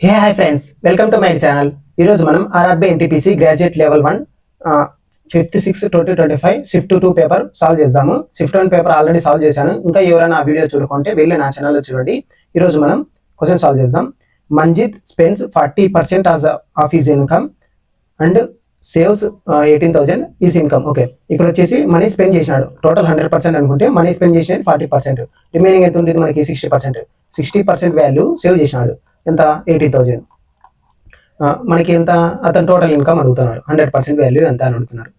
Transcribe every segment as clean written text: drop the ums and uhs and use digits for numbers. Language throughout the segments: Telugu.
Hey hi friends, welcome to my channel. ఈరోజు మనం RRB NTPC graduate level 1 5th 6th 2025 shift 2 paper solve చేద్దాము. షిఫ్ట్ 1 పేపర్ ఆల్రెడీ సాల్వ్ చేశాను. ఇంకా ఎవరైనా ఆ వీడియో చూడకుంటే వెళ్ళి నా ఛానల్లో చూడండి. ఈరోజు మనం క్వశ్చన్ సాల్వ్ చేద్దాం. Manjit spends 40% of his income and saves 18,000 is income. Okay, ఇక్కడ వచ్చేసి మనీ స్పెండ్ చేసినాడు. టోటల్ 100% అనుకుంటే మనీ స్పెండ్ చేసినది 40%. రిమైనింగ్ ఎంత ఉంటుంది మనకి? 60%. 60% వాల్యూ సేవ్ చేసినాడు. ఎంత? 80,000. మనకి ఎంత? అతను టోటల్ ఇన్కమ్ అడుగుతున్నాడు. 100% వాల్యూ ఎంత అని అడుగుతున్నారు.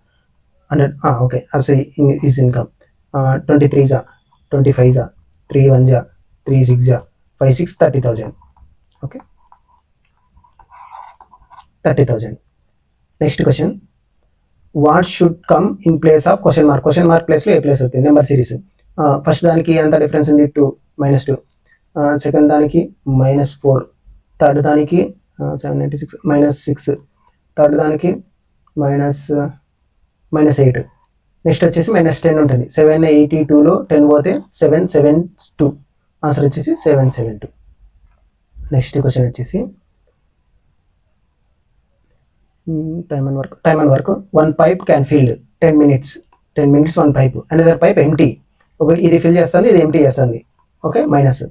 100. ఓకే, అసలు ఈజ్ ఇన్కమ్ 23 జా, 25 జా, 31 జా, 36 జా, 56 30,000. Okay, 30,000. Next question, what should come in place of question mark? Question mark ప్లేస్లో ఏ ప్లేస్ అవుతుంది? Number series. ఫస్ట్ దానికి ఎంత డిఫరెన్స్ ఉంది? 2 -2. సెకండ్ దానికి -4. థర్డ్ దానికి 796 -6. థర్డ్ దానికి -8. నెక్స్ట్ వచ్చేసి -10 ఉంటుంది. 782లో 10 పోతే 772. ఆన్సర్ వచ్చేసి 772. నెక్స్ట్ క్వశ్చన్ వచ్చేసి time and work. 1 pipe can fill 10 minutes. 10 minutes 1 pipe. Another pipe empty. ఒకటి ఇది ఫిల్ చేస్తుంది, ఇది ఎంటీ చేస్తుంది. Okay, minus.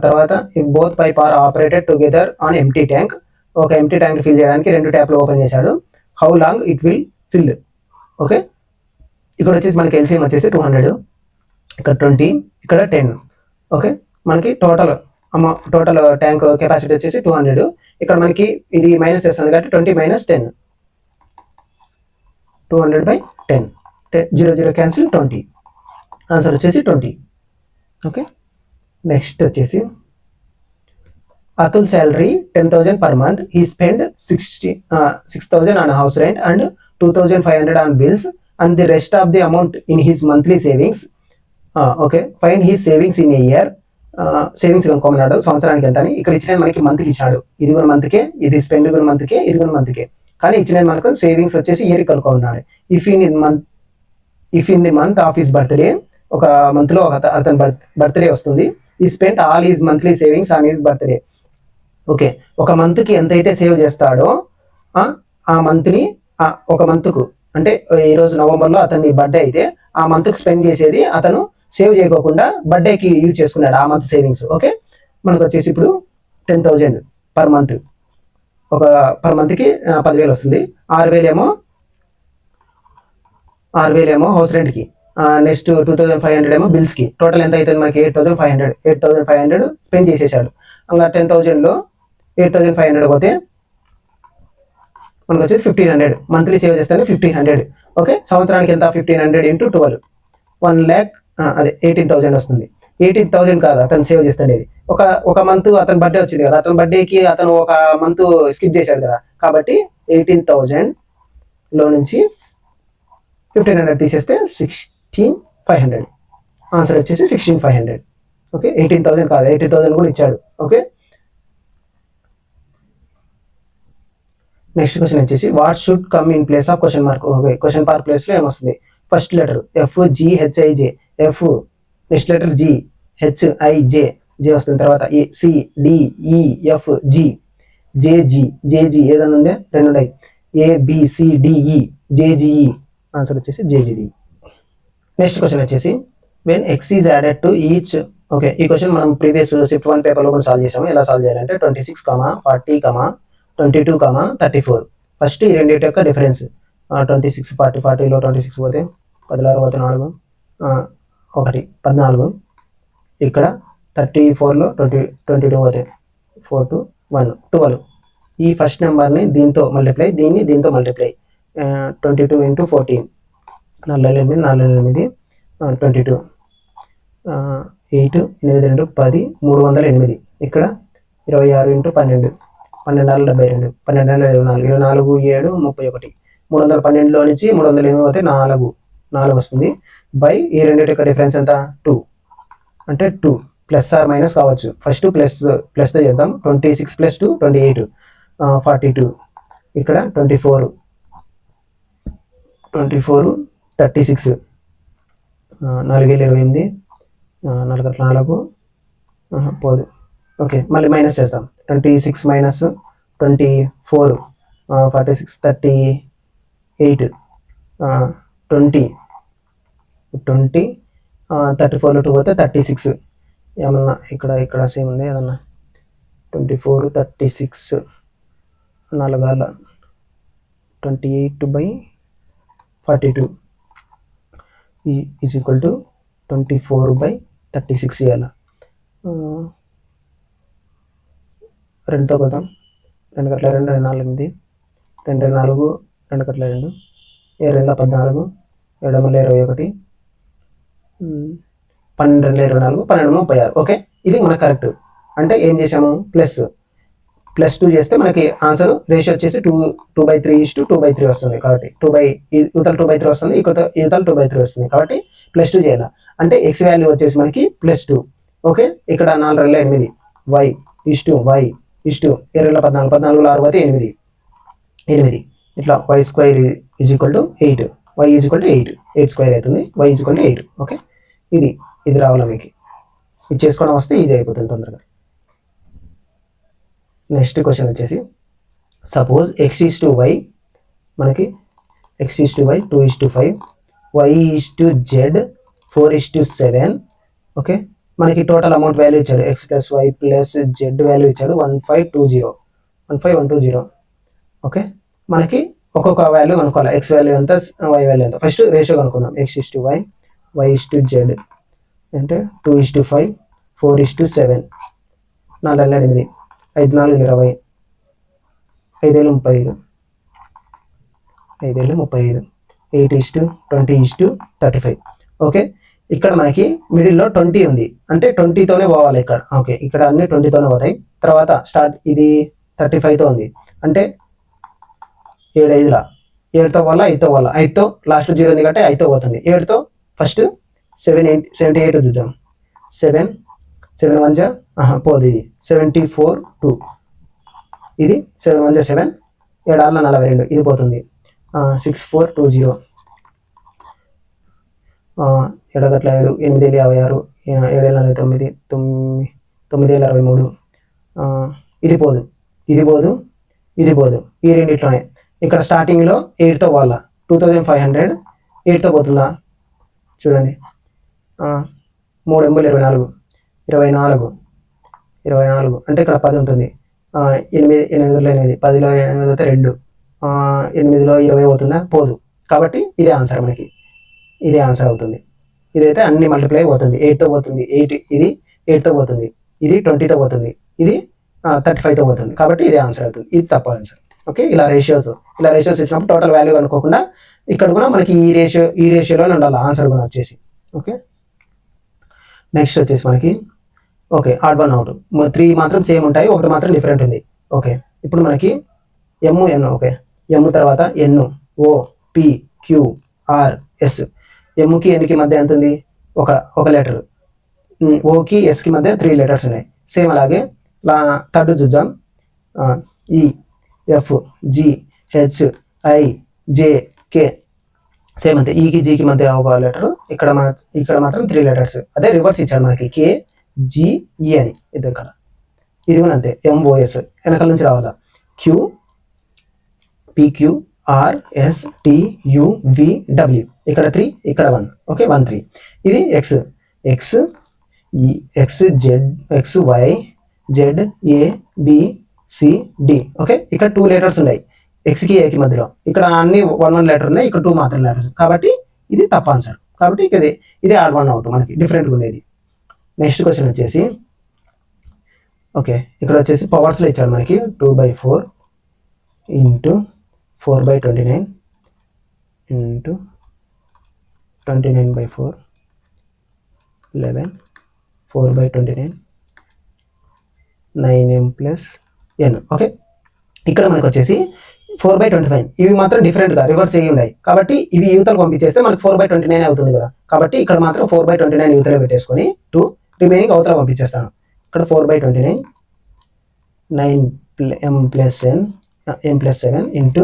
తర్వాత if both pipe are operated together on empty tank. ఒక ఎంటీ ట్యాంక్ ఫిల్ చేయడానికి 2 ట్యాప్లు ఓపెన్ చేశాడు. How long it will fill? Okay, ఇక్కడ వచ్చేసి మనకి ఎల్సిఎం వచ్చేసి 200, ఇక్కడ 20, ఇక్కడ 10. ఓకే, మనకి టోటల్ ట్యాంక్ కెపాసిటీ వచ్చేసి 200. ఇక్కడ మనకి ఇది మైనస్ చేస్తుంది కాబట్టి 20 - 10. 200/10. 0 0 క్యాన్సిల్, 20. ఆన్సర్ వచ్చేసి 20. ఓకే, నెక్స్ట్ వచ్చేసి Atul salary 10,000 per month. He spent 6,000 on house rent and 2,500 on bills and the rest of the amount in his monthly savings. Okay, find his savings in a year. Savings కనుక్కోమన్నాడు. సంవత్సరానికి ఎంత అని. ఇక్కడ ఇచ్చినది మనకి మంత్కి ఇచ్చాడు. ఇది కూడా మంత్కే, ఇది స్పెండ్ కూడా మంత్కే, ఇది కూడా మంత్కే. కానీ ఇచ్చినది మనకు సేవింగ్స్ వచ్చేసి ఇయర్ కనుక్కోమన్నాడు. If in the month of his birthday, ఒక మంత్లో అతని బర్త్డే వస్తుంది. He spent all his monthly savings on his birthday. Okay, ఒక మంత్కి ఎంతైతే సేవ్ చేస్తాడో ఆ మంత్ని ఒక మంత్కు అంటే ఈరోజు నవంబర్లో అతని బర్త్డే అయితే ఆ మంత్కి స్పెండ్ చేసేది అతను సేవ్ చేయకోకుండా బర్త్డేకి యూజ్ చేసుకున్నాడు ఆ మంత్ సేవింగ్స్. ఓకే, మనకు వచ్చేసి ఇప్పుడు 10,000 పర్ మంత్. ఒక పర్ మంత్కి 10,000 వస్తుంది. 6,000 ఏమో హౌస్ రెంట్కి. నెక్స్ట్ 2,500 ఏమో బిల్స్కి. టోటల్ ఎంత అవుతుంది మనకి? 8,500. 8,500 స్పెండ్ చేసేసాడు. ఇంకా 10,000లో 8,500 పోతే మనకు వచ్చేసి 1,500. మంత్లీ సేవ్ చేస్తే 1,500. ఓకే, సంవత్సరానికి ఎంత? 1,500 × 12 1 lakh. అదే 18,000 వస్తుంది. 18,000 కాదు అతను సేవ్ చేస్తానేది. ఒక మంత్ అతని బర్త్డే వచ్చింది కదా, అతని బర్త్డేకి అతను ఒక మంత్ స్కిప్ చేశాడు కదా, కాబట్టి 18,000లో నుంచి 1,500 తీసేస్తే 16,500. ఆన్సర్ వచ్చేసి 16,500. ఓకే, 18,000 కాదు, 80,000 కూడా ఇచ్చాడు. ఓకే, నెక్స్ట్ క్వశ్చన్ వచ్చేసి what should come in place of question mark? Okay, question mark ప్లేస్లో ఏమొస్తుంది? First letter FGHIJ, F. Next letter GHIJ, J వస్తుంది. తర్వాత CDEF, G, JG ఏదైనా ఉందే? 2 ఉన్నాయి. ABCDE, JGE. ఆన్సర్ వచ్చేసి JGD. నెక్స్ట్ క్వశ్చన్ వచ్చేసి when X is added to each. Okay, ఈ క్వశ్చన్ మనం ప్రీవియస్ షిఫ్ట్ 1 పేపర్లో కూడా సాల్వ్ చేసాము. ఎలా సాల్వ్ చేయాలంటే 26, 40, 22, 34. ఫస్ట్ ఈ రెండింటి యొక్క డిఫరెన్స్ 26, 40. 40లో 26 పోతే 16 పోతే 4, 1 14. ఇక్కడ 34లో 22 పోతే 4 2 1 12. ఈ ఫస్ట్ నెంబర్ని దీంతో మల్టిప్లై, దీన్ని దీంతో మల్టిప్లై. 22 × 14 4 8 22. 8 8 2 10 308. ఇక్కడ 26 × 12 12 72. 12 24 24 7 31. 312లో నుంచి 308 పోతే 4 వస్తుంది. బై ఈ రెండింటి యొక్క డిఫరెన్స్ ఎంత? 2. అంటే 2 ప్లస్ ఆర్ మైనస్ కావచ్చు. ఫస్ట్ ప్లస్తో చేద్దాం. 26 + 2 28. 42. ఇక్కడ 24 36. 4 28. 4 4 పోదు. ఓకే, మళ్ళీ మైనస్ చేస్తాం. 26 minus 24 46 38 20 34 2 పోతే 36 ఏమన్నా ఇక్కడ సేమ్ ఉంది ఏదన్నా 24 36 నాలుగాల 28/42 ఈజ్ ఈక్వల్ టు 24/36 చేయాలి. 2తో కొద్దాం 2 గట్ల 2 2 4 8 2 4 2 గట్ల 2 7 2 14 7 3 21 12 24 12 36. ఓకే, ఇది మనకు కరెక్ట్. అంటే ఏం చేసాము, +2 చేస్తే మనకి ఆన్సర్ రేషియో వచ్చేసి 2/3:2/3 వస్తుంది. కాబట్టి యువతల 2/3 వస్తుంది, యువతల 2/3 వస్తుంది. కాబట్టి +2 చేయాలి. అంటే ఎక్స్ వాల్యూ వచ్చేసి మనకి +2. ఓకే, ఇక్కడ 4 2 8 y 2 7 2 14 14 6 పోతే 8 ఇట్లా y² is equal to 8 y is equal to 8 అవుతుంది. y is equal to 8. Okay, ఇది రావాలా మీకు. ఇది చేసుకోవడం వస్తే ఈజీ అయిపోతుంది తొందరగా. నెక్స్ట్ క్వశ్చన్ వచ్చేసి సపోజ్ x:y మనకి x:y 2:5 y:z 4:7. ఓకే, మనకి టోటల్ అమౌంట్ వాల్యూ ఇచ్చాడు x + y + z వాల్యూ ఇచ్చాడు 1520. ఓకే, మనకి ఒక్కొక్క వాల్యూ కనుక్కోవాలి. x వాల్యూ ఎంత, y వాల్యూ ఎంత. ఫస్ట్ రేషియో కనుక్కుందాం. x:y y:z అంటే 2:5 4:7 4 8 5 4 20 5 35 8:20 20:35. ఓకే, ఇక్కడ మనకి మిడిల్లో 20 ఉంది అంటే 20తోనే పోవాలి ఇక్కడ. ఓకే, ఇక్కడ అన్ని 20తోనే పోతాయి. తర్వాత స్టార్ట్ ఇది 35తో ఉంది అంటే 7 5లా 7తో వల్ల 5తో వల్ల 5తో లాస్ట్ 0 ఉంది కాబట్టి 5తో పోతుంది. 7తో ఫస్ట్ 78 చూద్దాం. 7 1 జా పోదు, ఇది 74 2 ఇది 7 1 7 7 6 42 ఇది పోతుంది. 6420 7 గట్ల 7 8 56 7 49 9 23 ఇది పోదు ఇది పోదు ఈ రెండిట్లోనే. ఇక్కడ స్టార్టింగ్లో 8తో పోవాల 2500 8తో పోతుందా చూడండి. 3 8 24 అంటే ఇక్కడ 10 ఉంటుంది. 8 8 10లో 8 అయితే 2 8లో 20 పోతుందా పోదు. కాబట్టి ఇదే ఆన్సర్ మనకి, ఇదే ఆన్సర్ అవుతుంది. ఇదైతే అన్ని మల్టిప్లై పోతుంది. 8తో పోతుంది 8 ఇది 8తో పోతుంది, ఇది 20తో పోతుంది, ఇది 35తో పోతుంది. కాబట్టి ఇదే ఆన్సర్ అవుతుంది. ఇది తప్ప ఆన్సర్. ఓకే, ఇలా రేషియోస్ ఇచ్చినప్పుడు టోటల్ వాల్యూ అనుకోకుండా ఇక్కడ కూడా మనకి ఈ రేషియోలోనే ఉండాలి ఆన్సర్ కూడా వచ్చేసి. ఓకే, నెక్స్ట్ వచ్చేసి మనకి ఓకే ఆడ్ వన్ అవుట్ 3 మాత్రం సేమ్ ఉంటాయి, ఒకటి మాత్రం డిఫరెంట్ ఉంది. ఓకే, ఇప్పుడు మనకి MN. ఓకే, M తర్వాత N O P Q R S. Mకి Nకి మధ్య ఎంత ఉంది, ఒక లెటర్. ఓకి ఎస్కి మధ్య 3 లెటర్స్ ఉన్నాయి. సేమ్ అలాగే థర్డ్ చూద్దాం. E F G H I J K same అంతే. ఈకి జీకి మధ్య ఒక లెటర్. ఇక్కడ మాత్రం 3 లెటర్స్. అదే రివర్స్ ఇచ్చాడు మనకి K G E అని ఇద్దరు ఇక్కడ. ఇది కూడా అంతే. MOS వెనకాల నుంచి రావాలా. Q P Q R S T U V W ఇక్కడ 3 ఇక్కడ 1. ఓకే 1 3. ఇది X Z X Y Z A B C D. Okay, ఇక్కడ 2 లెటర్స్ ఉన్నాయి ఎక్స్కి ఏకి మధ్యలో. ఇక్కడ అన్ని 1 లెటర్ ఉన్నాయి, ఇక్కడ 2 మాత్రం లెటర్స్. కాబట్టి ఇది తప్ప ఆన్సర్. కాబట్టి ఇది ఆడ్ వన్ అవుట్ మనకి డిఫరెంట్గా ఉండేది. నెక్స్ట్ క్వశ్చన్ వచ్చేసి ఓకే, ఇక్కడ వచ్చేసి పవర్స్లో ఇచ్చాడు మనకి 2/4 into 4/29 into 29/4 11 4/29 9m + n. Okay, ఇక్కడ మనకు వచ్చేసి 4/25 ఇవి మాత్రం డిఫరెంట్గా రివర్స్ అయ్యి ఉన్నాయి. కాబట్టి ఇవి యూతలు పంపించేస్తే మనకి 4/29 అవుతుంది కదా. కాబట్టి ఇక్కడ మాత్రం 4/29 యూతలో పెట్టేసుకొని 2 రిమైనింగ్ అవతల పంపించేస్తాను. ఇక్కడ 4/29 9m + n m + 7 ఇంటూ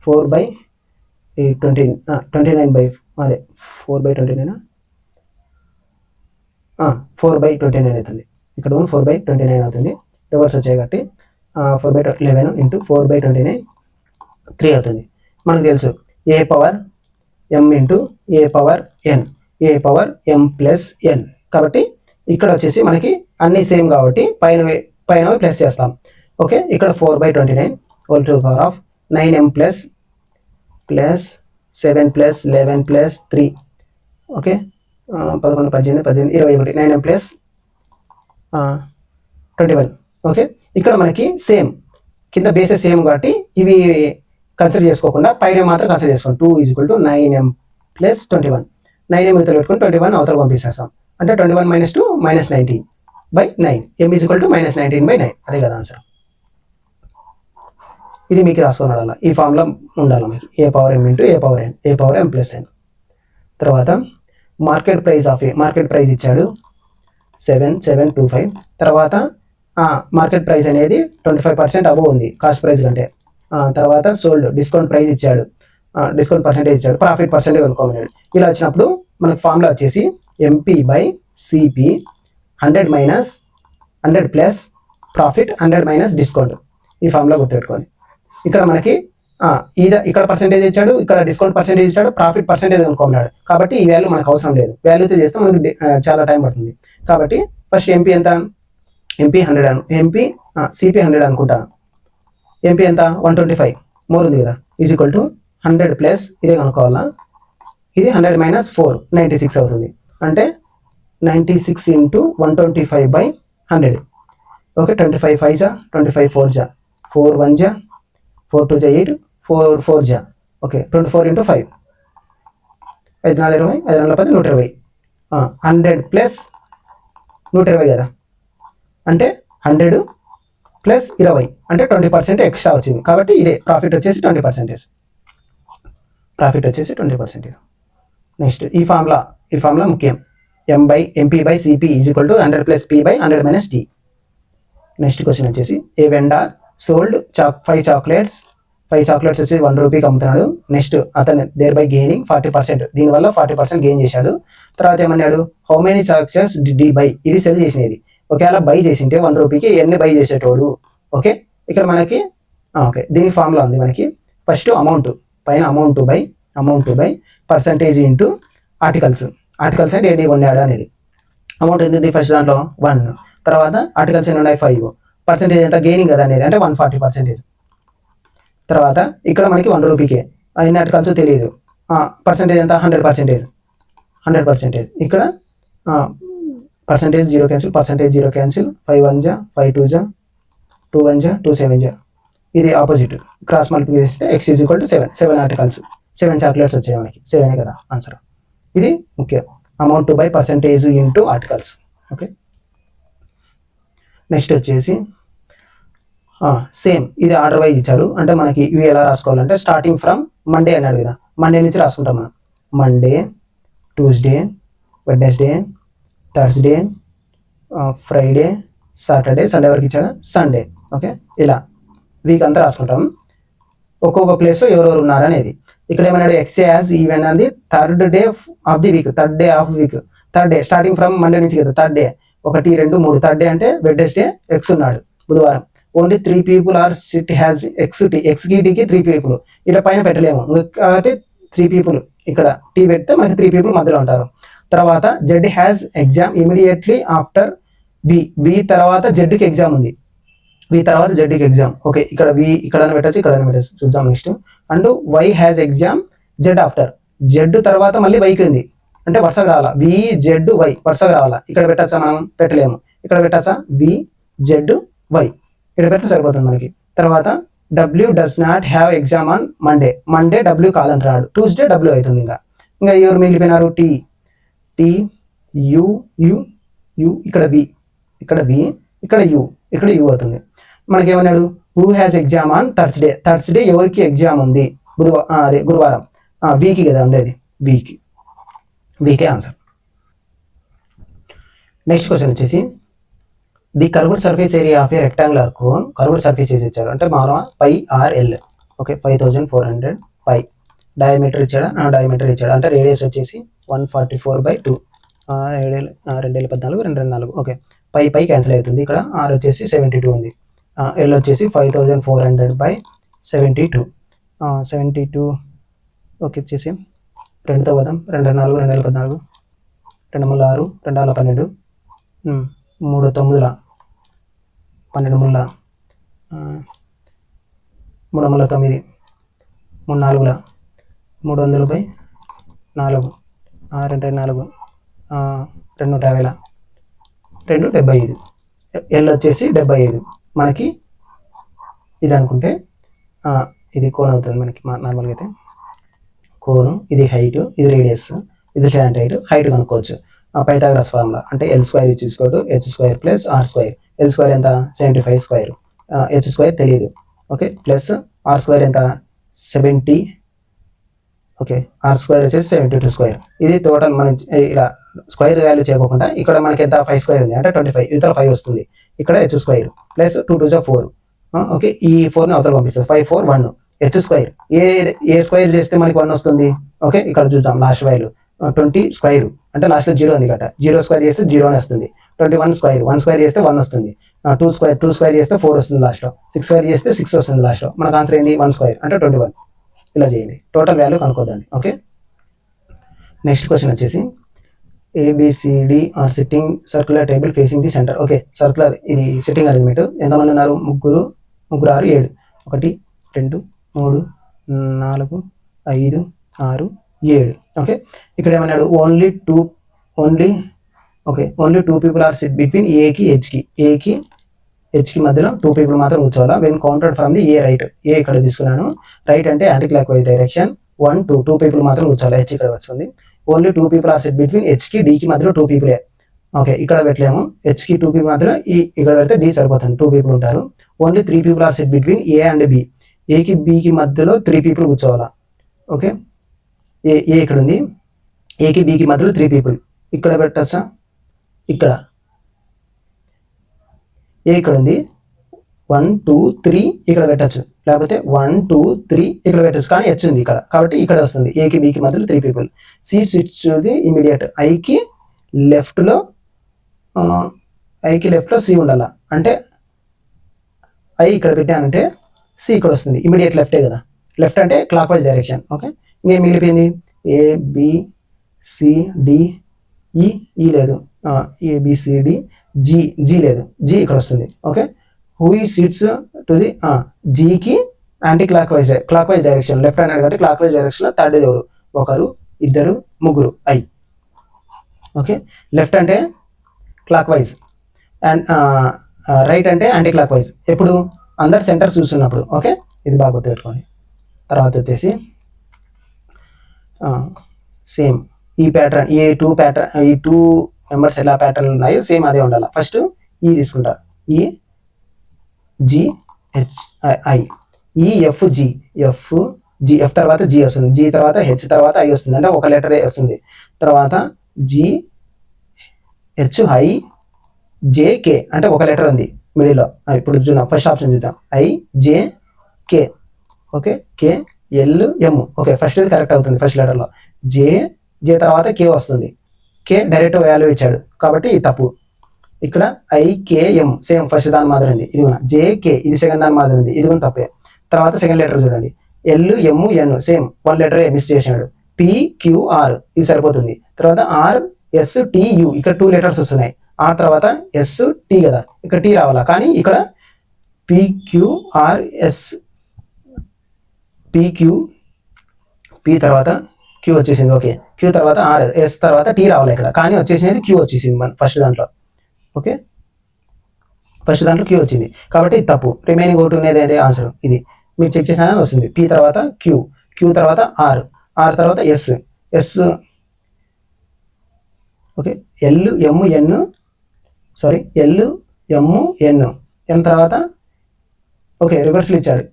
4/29 అదే 4/29 4/29 అవుతుంది. ఇక్కడ 4/29 అవుతుంది. రివర్స్ వచ్చాయి కాబట్టి 4/11 ఇంటూ 4/29 3 అవుతుంది. మనకు తెలుసు ఏ పవర్ m ఇంటూ ఏ పవర్ n, ఏ పవర్ m ప్లస్ n. కాబట్టి ఇక్కడ వచ్చేసి మనకి అన్ని సేమ్ కాబట్టి పైన ప్లస్ చేస్తాం. ఓకే, ఇక్కడ 4/29 whole to power of 9m plus 7 plus 11 plus 3. Okay, 11 18 18 21 9m plus 21. Okay, ఇక్కడ మనకి సేమ్ కింద బేసెస్ సేమ్ కాబట్టి ఇవి కన్సిడర్ చేసుకోకుండా పైన మాత్రం కన్సిడర్ చేసుకోండి. 2 = 9m ప్లస్ 21. 9m ఇతర పెట్టుకుని 21 అవతల పంపిస్తాం. అంటే 21 - 2 -19/9. m = -19/9. అదే కదా ఆన్సర్. ఇది మీకు రాసుకొని ఉండాలి. ఈ ఫార్ములా ఉండాలి మీకు. ఏ పవర్ m ఇంటూ ఏ పవర్ n, ఏ పవర్ m ప్లస్ n. తర్వాత market price of A, market price ఇచ్చాడు 7725. తర్వాత మార్కెట్ ప్రైస్ అనేది 25% అబోవ్ ఉంది కాస్ట్ ప్రైస్ కంటే. తర్వాత సోల్డ్ డిస్కౌంట్ ప్రైస్ ఇచ్చాడు, డిస్కౌంట్ పర్సెంటేజ్ ఇచ్చాడు, ప్రాఫిట్ పర్సెంటేజ్ కనుక్కోమన్నాడు. ఇలా వచ్చినప్పుడు మనకు ఫార్ములా వచ్చేసి MP/CP 100 - 100 ప్లస్ ప్రాఫిట్ 100 - డిస్కౌంట్. ఈ ఫార్ములా గుర్తుపెట్టుకోండి. ఇక్కడ మనకి ఇక్కడ పర్సెంటేజ్ ఇచ్చాడు, ఇక్కడ డిస్కౌంట్ పర్సెంటేజ్ ఇచ్చాడు, ప్రాఫిట్ పర్సెంటేజ్ కనుక్కున్నాడు. కాబట్టి ఈ వాల్యూ మనకు అవసరం లేదు. వాల్యూతో చేస్తే మనకి చాలా టైం పడుతుంది. కాబట్టి ఫస్ట్ MP ఎంత, MP 100, CP 100 అనుకుంటాను. MP ఎంత 125 మోర్ ఉంది కదా, = 100 ప్లస్ ఇదే కనుక్కోవాలా. ఇది 100 - 4 96 అవుతుంది. అంటే 96 × 125/100. ఓకే, 25 5 జా 25 4 జా 4 1 జా 4 2 జా 8 4 4 జా. ఓకే, 24 × 5 5 4 20 5 4 10 120. 100 ప్లస్ 120 కదా, అంటే 100 ప్లస్ 20 అంటే 20% ఎక్స్ట్రా వచ్చింది. కాబట్టి ఇదే ప్రాఫిట్ వచ్చేసి 20%. ప్రాఫిట్ వచ్చేసి 20%. నెక్స్ట్ ఈ ఫార్ములా ముఖ్యం. MP/CP = 100 + P/100 - T. Next question వచ్చేసి ఏ వెండర్ సోల్డ్ 5 చాక్లెట్స్ వచ్చి 1 రూపీకి అమ్ముతున్నాడు. నెక్స్ట్ అతను దేర్ బై గెయినింగ్ 40%. దీనివల్ల 40% గెయిన్ చేశాడు. తర్వాత ఏమన్నాడు, how many chocolates D buy, ఇది సెల్ చేసినది. ఒకవేళ బై చేసింటే 1 రూపీకి ఎన్ని బై చేసేటోడు. ఓకే, ఇక్కడ మనకి ఓకే దీని ఫార్ములా ఉంది మనకి. ఫస్ట్ అమౌంట్ పైన amount by percentage into articles అంటే ఎన్ని కొన్నాడు అనేది. అమౌంట్ ఎంత ఉంది ఫస్ట్ దాంట్లో 1, తర్వాత ఆర్టికల్స్ ఎన్ని ఉన్నాయి 5, పర్సంటేజ్ ఎంత గెయినింగ్ కదా అనేది అంటే 140%. తర్వాత ఇక్కడ మనకి 1 రూపీకే ఎన్ని ఆర్టికల్స్ తెలియదు, పర్సంటేజ్ ఎంత 100%. ఇక్కడ పర్సంటేజ్ 0 క్యాన్సిల్, పర్సంటేజ్ 0 క్యాన్సిల్, 5 1 జా 5 2 జా 2 1 జా 2 7 జా. ఇది ఆపోజిట్ క్రాస్ మల్టిప్లై చేస్తే x = 7 ఆర్టికల్స్ 7 చాక్లెట్స్ వచ్చాయి మనకి. 7 కదా ఆన్సర్. ఇది ముఖ్యం. Amount by percentage into articles. Okay, next వచ్చేసి సేమ్ ఇది ఆర్డర్ వైజ్ ఇచ్చాడు. అంటే మనకి ఇవి ఎలా రాసుకోవాలంటే స్టార్టింగ్ ఫ్రమ్ మండే అన్నాడు కదా, మండే నుంచి రాసుకుంటాం మనం. Monday, Tuesday, Wednesday, Thursday, Friday, Saturday, Sunday వరకు ఇచ్చాడు, సండే. ఓకే, ఇలా వీక్ అంతా రాసుకుంటాం. ఒక్కొక్క ప్లేస్లో ఎవరెవరు ఉన్నారు అనేది. ఇక్కడ ఏమన్నాడు, ఎక్స్ యాజ్ ఈవెన్ అది third day of the week, third day starting from Monday నుంచి కదా. థర్డ్ డే 1 2 3, థర్డ్ డే అంటే వెడ్నెస్డే ఎక్స్ ఉన్నాడు, బుధవారం. Only 3 people are sit has ఎక్స్కి టీకి 3 people. ఇలా పైన పెట్టలేము కాబట్టి 3 people ఇక్కడ టీ పెడితే మనకి 3 people మధ్యలో ఉంటారు. తర్వాత Z has exam immediately after B తర్వాత జెడ్కి ఎగ్జామ్ ఉంది, జెడ్కి ఎగ్జామ్. ఓకే, ఇక్కడ వి ఇక్కడ పెట్టచ్చు, ఇక్కడ పెట్టచ్చు, చూద్దాం next. And Y has exam Z after, Z తర్వాత మళ్ళీ వైకి ఉంది అంటే వరుసగా రావాలా, వి జెడ్ వై వరుసగా రావాలా. ఇక్కడ పెట్టచ్చా, మనం పెట్టలేము. ఇక్కడ పెట్టచ్చా, వి జెడ్ వై ఇక్కడ పెడితే సరిపోతుంది మనకి. తర్వాత W does not have exam on Monday W కాదంటున్నాడు, ట్యూస్డే డబ్ల్యూ అవుతుంది. ఇంకా ఎవరు మిగిలిపోయినారు, టీ యు ఇక్కడ బి ఇక్కడ యు అవుతుంది. మనకేమన్నాడు, who has exam on Thursday ఎవరికి ఎగ్జామ్ ఉంది, అదే గురువారం. వీకి కదా ఉండేది, వీకే ఆన్సర్. నెక్స్ట్ క్వశ్చన్ వచ్చేసి the curved surface area of a rectangular cone, curved surface area ఇచ్చారు అంటే మామూలుగా πRL. ఓకే, 5400 π. డయామీటర్ ఇచ్చాడు అంటే రేడియస్ వచ్చేసి 144/2, 2014 224. ఓకే, పై క్యాన్సిల్ అవుతుంది. ఇక్కడ R వచ్చేసి 72 ఉంది, ఎల్ వచ్చేసి 5400/72. 72 ఓకే వచ్చేసి 2తో పోదాం. 2×4 2014, 2×6 2×12, 3×9 12 ముళ్ళ, 3×9 3×4 300/4, 2×4 250, 2×75. ఎల్ వచ్చేసి 75. మనకి ఇది అనుకుంటే ఇది కోన్ అవుతుంది మనకి నార్మల్గా అయితే. కోను ఇది హైట్, ఇది రేడియస్, ఇది స్టాండ్ హైట్ కనుక్కోవచ్చు. పైథాగరస్ ఫార్ములా అంటే L² H² plus R². L² ఎంత 75², H² తెలియదు. ఓకే ప్లస్ R² ఎంత 70. ఓకే R² వచ్చేసి 72². ఇది టోటల్ మనం ఇలా స్క్వేర్ వాల్యూ చేయకుండా ఇక్కడ మనకి ఎంత 5² ఉంది అంటే 25, ఇతర 5 వస్తుంది. ఇక్కడ H² ప్లస్ 2 2 4. ఓకే ఈ 4ని అవతల పంపిస్తుంది. 5 4 1 H². ఏ స్క్వేర్ చేస్తే మనకి 1 వస్తుంది. ఓకే ఇక్కడ చూద్దాం లాస్ట్ వాల్యూ 20² అంటే లాస్ట్లో 0 ఉంది కదా, 0² చేస్తే 0 వస్తుంది. 21² 1² చేస్తే 1 వస్తుంది. 2² చేస్తే 4 వస్తుంది లాస్ట్లో. 6² చేస్తే 6 వస్తుంది లాస్ట్లో. మనకు ఆన్సర్ ఏంది 1² అంటే 21. ఇలా చేయండి, టోటల్ వాల్యూ కనుక్కోదండి. ఓకే నెక్స్ట్ క్వశ్చన్ వచ్చేసి ABCD are sitting circular table facing the centre. Okay circular ఇది సిట్టింగ్ అరేంజ్మెంట్. ఎంతమంది ఉన్నారు? ముగ్గురు 6 7. 1 2 3 4 5 6 7. ఓకే ఇక్కడ ఏమన్నాడు? Only two people are sit between ఏకి హెచ్కి మధ్యలో 2 పీపుల్ మాత్రం కూర్చోవాలా. When counted from the A right. A ఇక్కడ తీసుకున్నాను. రైట్ అంటే anti clock wise direction. 1 2 people మాత్రం కూర్చోవాలి. హెచ్ ఇక్కడ వస్తుంది. Only 2 people are sit between హెచ్కి డికి మధ్యలో 2 పీపులే. ఓకే ఇక్కడ పెట్టలేము. హెచ్కి 2 పీపుల్ మధ్యలో ఇక్కడ పెడితే డి సరిపోతుంది. 2 పీపుల్ ఉంటారు. Only 3 people are sit between A and B. ఏకి బికి మధ్యలో 3 పీపుల్ కూర్చోవాలా. ఓకే ఏ ఇక్కడ ఉంది. ఏకి బికి మధ్యలో 3 పీపుల్ ఇక్కడ పెట్టచ్చా? ఇక్కడ ఏ ఇక్కడ ఉంది. 1 2 3 ఇక్కడ పెట్టచ్చు, లేకపోతే 1 2 3 ఇక్కడ పెట్టచ్చు. కానీ హెచ్ ఉంది ఇక్కడ కాబట్టి ఇక్కడ వస్తుంది. ఏకి బికి మధ్యలో 3 people. C sits the immediate. ఐకి లెఫ్ట్లో సి ఉండాలా. అంటే ఐ ఇక్కడ పెట్టానంటే సి ఇక్కడ వస్తుంది. ఇమీడియట్ లెఫ్టే కదా. లెఫ్ట్ అంటే క్లాక్ వైజ్ డైరెక్షన్. ఓకే ఇంకేం మిగిలిపోయింది? ABCDE లేదు. ABCD జీ లేదు. జీ ఇక్కడ వస్తుంది. Okay who he sits to the జీకి anti clock wise direction. Left hand కాబట్టి క్లాక్ వైజ్ డైరెక్షన్. థర్డ్ ఎవరు? 1 2 3 ఐ. ఓకే లెఫ్ట్ అంటే క్లాక్ వైజ్ అండ్ రైట్ అంటే యాంటీ క్లాక్ వైజ్. ఎప్పుడు? అందరు సెంటర్ చూస్తున్నప్పుడు. ఓకే ఇది బాగా గుర్తుపెట్టుకోండి. తర్వాత వచ్చేసి సేమ్ ఈ ప్యాటర్న్ ఈ టూ మెంబర్స్ ఎలా ప్యాటర్న్ ఉన్నాయో సేమ్ అదే ఉండాలి. ఫస్ట్ ఈ తీసుకుంటా. EGHI ఎఫ్ తర్వాత జీ వస్తుంది. జీ తర్వాత హెచ్ తర్వాత ఐ వస్తుంది. అంటే ఒక లెటర్ వస్తుంది. తర్వాత GHIJK అంటే ఒక లెటర్ ఉంది మిడిల్లో. ఇప్పుడు చూద్దాం ఫస్ట్ ఆప్షన్ చూద్దాం. IJK. Okay KLM. Okay first ఇది కరెక్ట్ అవుతుంది. ఫస్ట్ లెటర్లో జే తర్వాత కే వస్తుంది. కే డైరెక్ట్ వాల్యూ ఇచ్చాడు కాబట్టి ఇది తప్పు. ఇక్కడ IKM సేమ్ ఫస్ట్ దాని మాదిరి ఉంది. ఇది కూడా JK ఇది సెకండ్ దాని మాదిరి ఉంది. ఇది కూడా తప్పే. తర్వాత సెకండ్ లెటర్ చూడండి. LMN సేమ్ 1 లెటర్ మిస్ చేసినాడు. PQR ఇది సరిపోతుంది. తర్వాత RSTU ఇక్కడ 2 లెటర్స్ వస్తున్నాయి. ఆ తర్వాత ST కదా, ఇక్కడ టీ రావాలా. కానీ ఇక్కడ P తర్వాత Q వచ్చేసింది. ఓకే Q తర్వాత S తర్వాత T రావాలి ఇక్కడ. కానీ వచ్చేసినది Q వచ్చేసింది మన ఫస్ట్ దాంట్లో. ఓకే ఫస్ట్ దాంట్లో Q వచ్చింది కాబట్టి ఇది తప్పు. రిమైనింగ్ ఒకటి ఉన్నది అదే ఆన్సర్. ఇది మీరు చెక్ చేసినా వస్తుంది. P తర్వాత Q తర్వాత R తర్వాత S. ఓకే LMN తర్వాత ఓకే రివర్స్లో ఇచ్చాడు.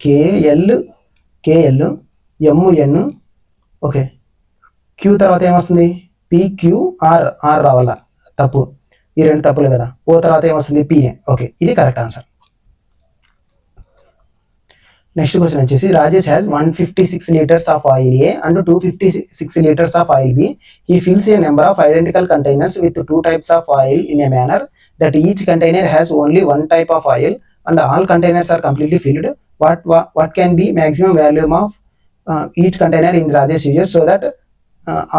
KLMN. ఓకే Q తర్వాత ఏమొస్తుంది? PQR రావాలా. తప్పు. ఈ 2 తప్పులు కదా. ఓ తర్వాత ఏమొస్తుంది? PA. ఓకే ఇది కరెక్ట్ ఆన్సర్. నెక్స్ట్ క్వశ్చన్ వచ్చేసి Rajesh has 156 liters of oil A and 256 liters of oil B. He fills a number of identical containers with 2 types of oil in a manner that each container has only 1 type of oil. And all containers are completely filled, what can be maximum volume of each container in Rajesh uses so that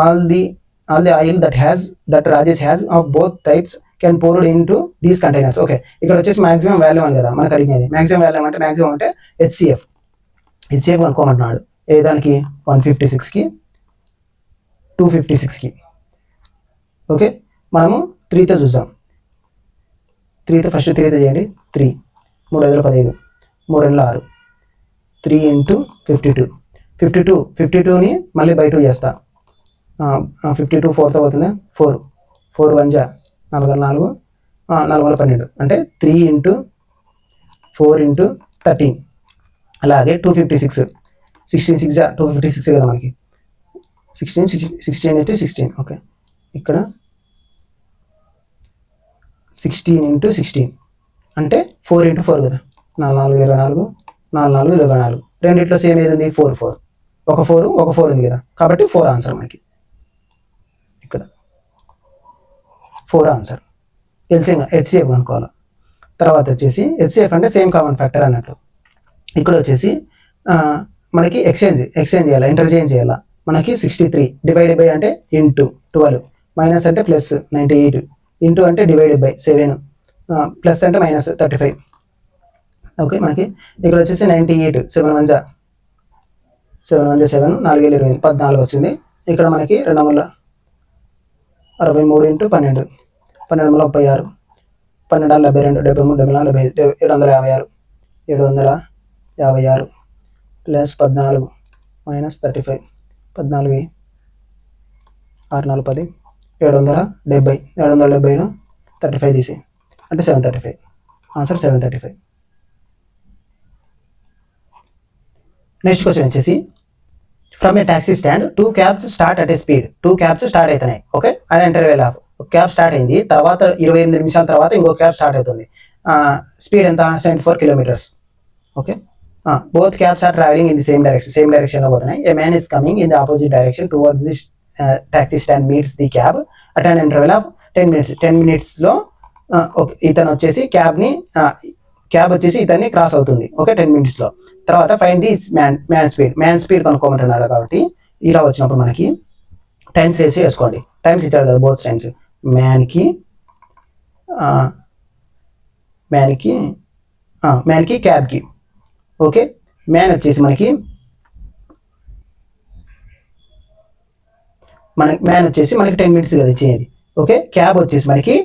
all the oil that Rajesh has of both types can poured into these containers. Okay, ఇక్కడ వచ్చేసి మాక్సిమం వాల్యూమ్ అని కదా మనకు అడిగినది. మాక్సిమం వాల్యూమ్ అంటే హెచ్సిఎఫ్ అనుకోమంటున్నాడు. ఏ దానికి 156కి 256కి. ఓకే, మనము 3తో చూద్దాం. 3తో ఫస్ట్ 3తో చేయండి. 3 3 5 15 3 2 6 3 ఇంటూ 52ని మళ్ళీ బై 2 చేస్తా. 52 4తో పోతుంది. 4 1 4 4 4 12 అంటే 3 ఇంటూ 4 ఇంటూ 13. అలాగే 256 16 6 256 కదా మనకి. 16 ఇంటూ 16. ఓకే, ఇక్కడ 16 ఇంటూ 16 అంటే 4 ఇంటూ 4 కదా. 4 4 24 4 4 24. రెండిట్లో సేమ్ ఏది ఉంది? 4 ఒక 4 ఉంది కదా, కాబట్టి 4 ఆన్సర్ మనకి. ఇక్కడ 4 ఆన్సర్. హెచ్సిఎఫ్ అనుకోవాలి. తర్వాత వచ్చేసి హెచ్సిఎఫ్ అంటే సేమ్ కామన్ ఫ్యాక్టర్ అన్నట్లు. ఇక్కడ వచ్చేసి మనకి ఎక్స్చేంజ్ చేయాలి, ఇంటర్చేంజ్ చేయాలి. మనకి 63 డివైడెడ్ బై అంటే ఇంటూ 12, మైనస్ అంటే ప్లస్ 98, ఇంటూ అంటే డివైడెడ్ బై 7, ప్లస్ అంటే మైనస్ 35. ఓకే, మనకి ఇక్కడ వచ్చేసి 98 7 1 7 1 7 4 20 14 వచ్చింది. ఇక్కడ మనకి 263 ఇంటూ 12 12 36 12 72 73 74 75 756 ప్లస్ 14 మైనస్ 35 14 6 4 10 770 770లో 35 తీసి అంటే 735. ఆన్సర్ 735. నెక్స్ట్ క్వశ్చన్ వచ్చేసి from A taxi stand 2 cabs start at a speed. 2 cabs start అవుతున్నాయి. ఓకే, అండ్ ఇంటర్వెల్ ఆఫ్ ఒక క్యాబ్ స్టార్ట్ అయింది, తర్వాత 28 నిమిషాల తర్వాత ఇంకో క్యాబ్ స్టార్ట్ అవుతుంది. స్పీడ్ ఎంత? 74 kilometers. Okay, both cabs are traveling in the same direction లో పోతున్నాయి. A man is coming in the opposite direction towards this taxi stand meets the cab at an interval of 10 minutes. 10 minutes లో ఇతను వచ్చేసి క్యాబ్ వచ్చేసి ఇతన్ని క్రాస్ అవుతుంది. ఓకే, 10 minutes లో. తర్వాత ఫైండ్ దిస్ మ్యాన్ స్పీడ్ కనుక్కోమంటున్నాడు. కాబట్టి ఇలా వచ్చినప్పుడు మనకి టైమ్స్ రేషియో వేసుకోండి. టైమ్స్ ఇచ్చాడు కదా, బోత్ టైమ్స్. మ్యాన్కి క్యాబ్కి. ఓకే, మ్యాన్ వచ్చేసి మనకి 10 minutes కదా ఇచ్చేది. ఓకే, క్యాబ్ వచ్చేసి మనకి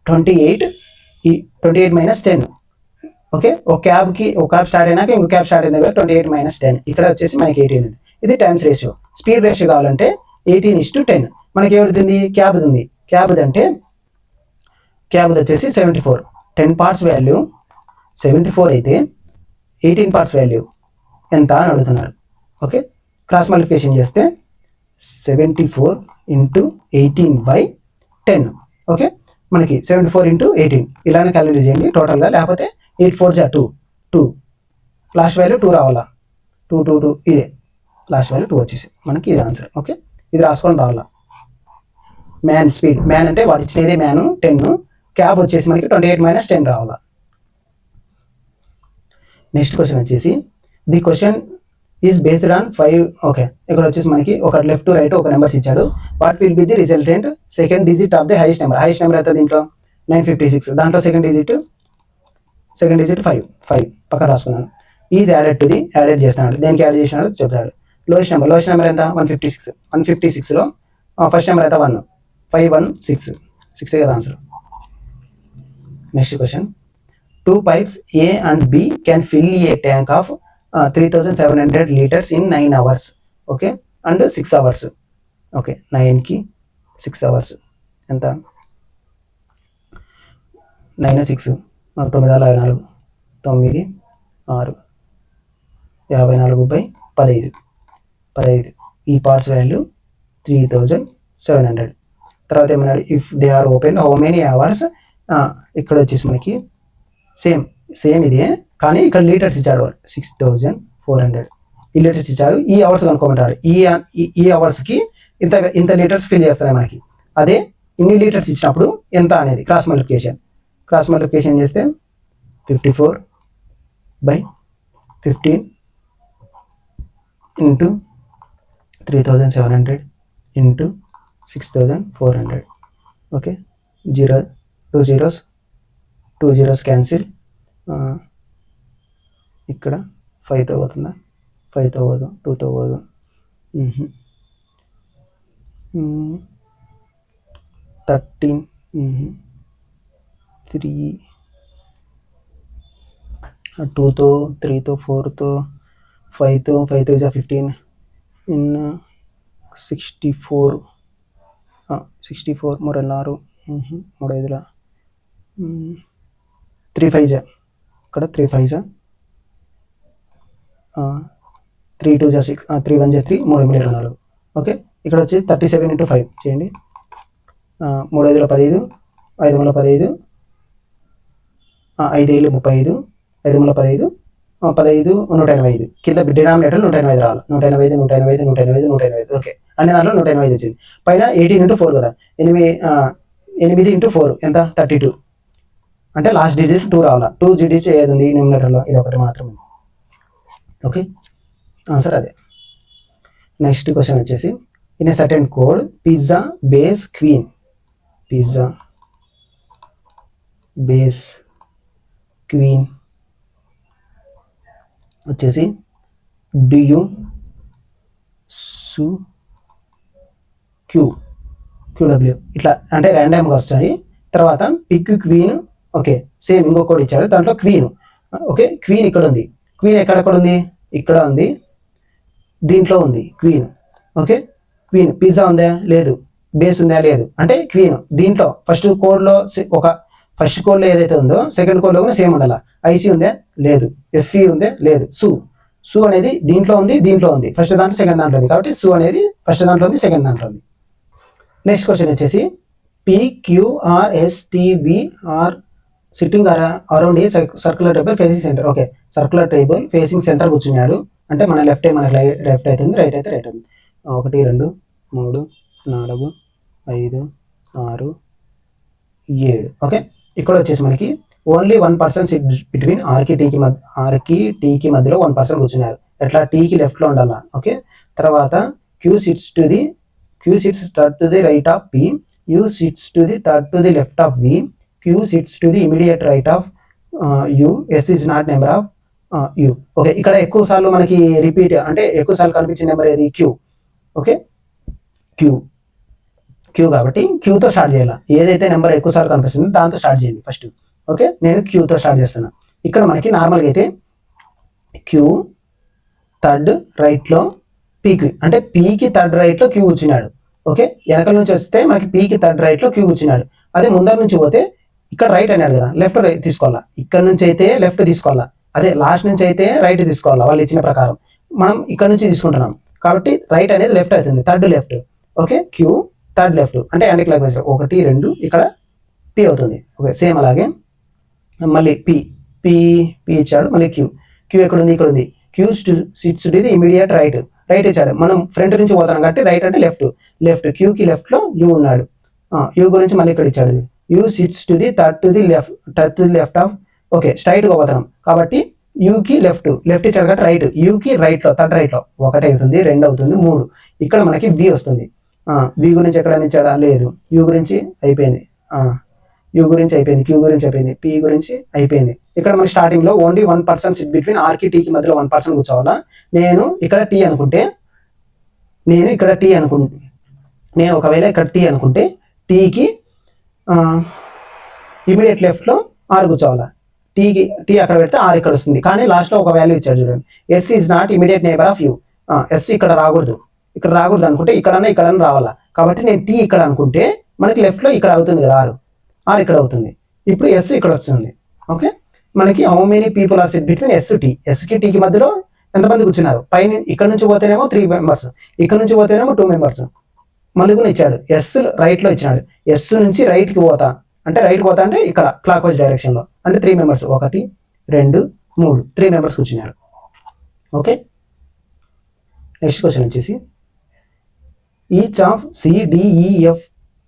28 మైనస్ 10. ఓకే, ఒక క్యాబ్ స్టార్ట్ అయినాక ఇంకో క్యాబ్ స్టార్ట్ అయింది కదా, 28 మైనస్ 10. ఇక్కడ వచ్చేసి మనకి 18 ఉంది. ఇది టైమ్స్ రేషియో. స్పీడ్ రేషియో కావాలంటే 18:10. మనకి ఏమవుతుంది? క్యాబ్ ఉంది. క్యాబ్ వచ్చేసి 74. 10 parts వాల్యూ 74 అయితే 18 parts వాల్యూ ఎంత అని అడుగుతున్నారు. ఓకే, క్రాస్ మల్టిప్లికేషన్ చేస్తే 74 ఇంటూ 18/10. ఓకే, మనకి 74 ఇంటూ 18 ఇలానే క్యాలిక్యులేట్ చేయండి టోటల్గా. లేకపోతే 8 4 2 లాస్ట్ వాల్యూ 2 రావాలా. 2 ఇదే లాస్ట్ వాల్యూ 2 వచ్చేసి మనకి ఇది ఆన్సర్. ఓకే, ఇది రాసుకొని రావాలా. మ్యాన్ స్పీడ్, మ్యాన్ అంటే వాడు ఇచ్చినదే మ్యాన్ 10, క్యాబ్ వచ్చేసి మనకి 28 మైనస్ 10 రావాలా. నెక్స్ట్ క్వశ్చన్ వచ్చేసి the question is based on 5. Okay, ఇక్కడ వచ్చేసి మనకి ఒక లెఫ్ట్ రైట్ ఒక నెంబర్స్ ఇచ్చాడు. What will be the resultant second digit of the highest number అయితే దీంట్లో 956. దాంట్లో సెకండ్ డిజిట్ 5 పక్కన రాసుకున్నాను. ఈజ్ యాడెడ్ చేస్తున్నాడు. దేనికి యాడ్ చేసినాడు చెప్తాడు. లోయెస్ట్ నెంబర్ ఎంత? 156. 156లో ఫస్ట్ నెంబర్ అయితే 1 5 1 6 కదా answer. Next question 2 pipes A and B can fill a tank of 3700 liters in 9 hours. Okay, and 6 hours. Okay, 9కి 6 hours ఎంత? 9 6 9 9 9 6 54/15. ఈ పార్ట్స్ వాల్యూ 3700. తర్వాత ఏమన్నాడు? If they are open how many hours. ఇక్కడ వచ్చేసి మనకి సేమ్ ఇదే, కానీ ఇక్కడ లీటర్స్ ఇచ్చాడు. 6400 ఈ లీటర్స్ ఇచ్చారు. ఈ అవర్స్ కనుక్కోమంటాడు. ఈ అవర్స్కి ఇంత లీటర్స్ ఫిల్ చేస్తాయి మనకి. అదే ఇన్ని లీటర్స్ ఇచ్చినప్పుడు ఎంత అనేది క్రాస్ మల్టిప్లికేషన్ చేస్తే 54 by 15 into 3700 into 6400. Okay, 2 zeros cancel. ఇక్కడ 5తో పోతుందా? 5తో పోదు, 2తో పోదు. 13 3 2తో 3తో 4తో 5తో 15 ఇన్ 64 3 6 3 5 3 5 ఇక్కడ 3 5 3 2 6 3 1 3 3 24. ఓకే, ఇక్కడ వచ్చి 37 into 5 చేయండి. 3 5 15, 5 15, 5 7 35, 5 15, 15 185. కింద డినామినేటర్ 185 రావాలి. 185 185 185 185. ఓకే, అన్ని దాంట్లో 185 వచ్చింది. పైన 18 into 4 కదా, 8 into 4 ఎంత? 32. అంటే లాస్ట్ డిజిట్ 2 రావాలా. 2 డిజిట్స్ ఏది ఉంది న్యూమినేటర్లో? ఇది ఒకటి మాత్రమే. ఓకే, ఆన్సర్ అదే. నెక్స్ట్ క్వశ్చన్ వచ్చేసి in a certain code pizza base queen వచ్చేసి డియు సు క్యూడబ్ల్యూ ఇట్లా అంటే ర్యాండమ్గా వస్తాయి. తర్వాత పిక్ క్వీన్. ఓకే, సేమ్ ఇంకో కోడ్ ఇచ్చాడు, దాంట్లో క్వీన్. ఓకే, క్వీన్ ఇక్కడ ఉంది. క్వీన్ ఎక్కడ ఉంది? ఇక్కడ ఉంది, దీంట్లో ఉంది క్వీన్. Okay, queen. పిజ్జా ఉందా? లేదు. బేస్ ఉందా? లేదు. అంటే క్వీన్ దీంట్లో ఫస్ట్ కోడ్లో ఏదైతే ఉందో సెకండ్ కోడ్లో కూడా సేమ్ ఉండాలి. ఐసీ ఉందా? లేదు. ఎఫ్ఈ ఉందా? లేదు. సు అనేది దీంట్లో ఉంది, ఫస్ట్ దాంట్లో సెకండ్ దాంట్లో ఉంది. కాబట్టి సు అనేది ఫస్ట్ దాంట్లో ఉంది, సెకండ్ దాంట్లో ఉంది. నెక్స్ట్ క్వశ్చన్ వచ్చేసి PQRSTB are sitting around a circular table facing centre. Okay, circular table facing centre కూర్చున్నాడు. అంటే మన లెఫ్ట్ అవుతుంది, రైట్ అయితే రైట్ అవుతుంది. 1 2 3 4 5 6 7. ఓకే, ఇక్కడ వచ్చేసి మనకి ఓన్లీ 1% సిట్ బిట్వీన్ ఆర్కి టీకి మధ్యలో 1% కూర్చున్నారు. ఎట్లా? టీకి లెఫ్ట్లో ఉండాలా. ఓకే, తర్వాత Q sits to the right of P, U sits to the third to the left of V, Q sits to the immediate right of U, S is not number of U. Okay, ఇక్కడ ఎక్కువ సార్లు మనకి రిపీట్ అంటే ఎక్కువ సార్లు కనిపించిన నెంబర్ ఏది? క్యూ. ఓకే, క్యూ కాబట్టి క్యూతో స్టార్ట్ చేయాలి. ఏదైతే నెంబర్ ఎక్కువ సార్లు కనిపిస్తుందో దాంతో స్టార్ట్ చేయండి ఫస్ట్. ఓకే, నేను క్యూతో స్టార్ట్ చేస్తున్నా. ఇక్కడ మనకి నార్మల్గా అయితే క్యూ థర్డ్ రైట్లో పీకి, అంటే పీకి థర్డ్ రైట్లో క్యూ కూర్చున్నాడు. ఓకే, వెనకాల నుంచి వస్తే మనకి పీకి థర్డ్ రైట్లో క్యూ కూర్చున్నాడు. అదే ముందర నుంచి పోతే ఇక్కడ రైట్ అన్నాడు కదా, లెఫ్ట్ తీసుకోవాలా. ఇక్కడ నుంచి అయితే లెఫ్ట్ తీసుకోవాలా, అదే లాస్ట్ నుంచి అయితే రైట్ తీసుకోవాలా. వాళ్ళు ఇచ్చిన ప్రకారం మనం ఇక్కడ నుంచి తీసుకుంటున్నాం కాబట్టి రైట్ అనేది లెఫ్ట్ అవుతుంది, third left. Okay, Q third left అంటే యాంటీ క్లాక్ వైజ్ 1 2 ఇక్కడ పి అవుతుంది. ఓకే, సేమ్ అలాగే మళ్ళీ పి ఇచ్చాడు. మళ్ళీ క్యూ ఎక్కడ ఉంది? ఇక్కడ ఉంది. Q sits to the immediate right ఇచ్చాడు. మనం ఫ్రంట్ నుంచి పోతాం కాబట్టి రైట్ అంటే లెఫ్ట్. క్యూకి లెఫ్ట్లో యూ ఉన్నాడు. యూ గురించి మళ్ళీ ఇక్కడ ఇచ్చాడు. You sits to the third to the left of. Okay, స్ట్రైట్గా పోతాం కాబట్టి యూకి లెఫ్ట్ ఇచ్చాడు కాబట్టి రైట్. యూకి రైట్లో థర్డ్ రైట్లో 1 అవుతుంది, 2 అవుతుంది, 3. ఇక్కడ మనకి బి వస్తుంది. బి గురించి ఎక్కడైనా ఇచ్చాడా? లేదు. యూ గురించి అయిపోయింది, క్యూ గురించి అయిపోయింది, పి గురించి అయిపోయింది. ఇక్కడ మనకి స్టార్టింగ్లో ఓన్లీ 1% సిట్ బిట్వీన్ ఆర్కి టీకి మధ్యలో 1% కూర్చోవాలా. నేను ఒకవేళ ఇక్కడ టీ అనుకుంటే టీకి ఇమీడియట్ లెఫ్ట్లో ఆర్ కూర్చోవాలా. టీ అక్కడ పెడితే ఆర్ ఇక్కడ వస్తుంది. కానీ లాస్ట్లో ఒక వాల్యూ ఇచ్చాడు చూడండి, S is not immediate neighbour of U. S ఇక్కడ రాకూడదు అనుకుంటే ఇక్కడన్నా రావాలా. కాబట్టి నేను టీ ఇక్కడ అనుకుంటే మనకి లెఫ్ట్లో ఇక్కడ అవుతుంది కదా, ఆర్ ఇక్కడ అవుతుంది. ఇప్పుడు ఎస్ ఇక్కడ వస్తుంది. ఓకే, మనకి how many people are sit between ఎస్కి టీకి మధ్యలో ఎంతమంది కూర్చున్నారు? పైన ఇక్కడ నుంచి పోతేనేమో 3 మెంబర్స్, ఇక్కడ నుంచి పోతేనేమో 2 మెంబర్స్. మళ్ళీ కూడా ఇచ్చాడు, ఎస్ రైట్లో ఇచ్చినాడు. ఎస్ నుంచి రైట్కి పోతా అంటే ఇక్కడ క్లాక్ వైజ్ డైరెక్షన్లో అంటే 3 మెంబర్స్, 1 2 3 3 మెంబర్స్ కూర్చున్నారు. Okay, next question each each ఆఫ్ CDEF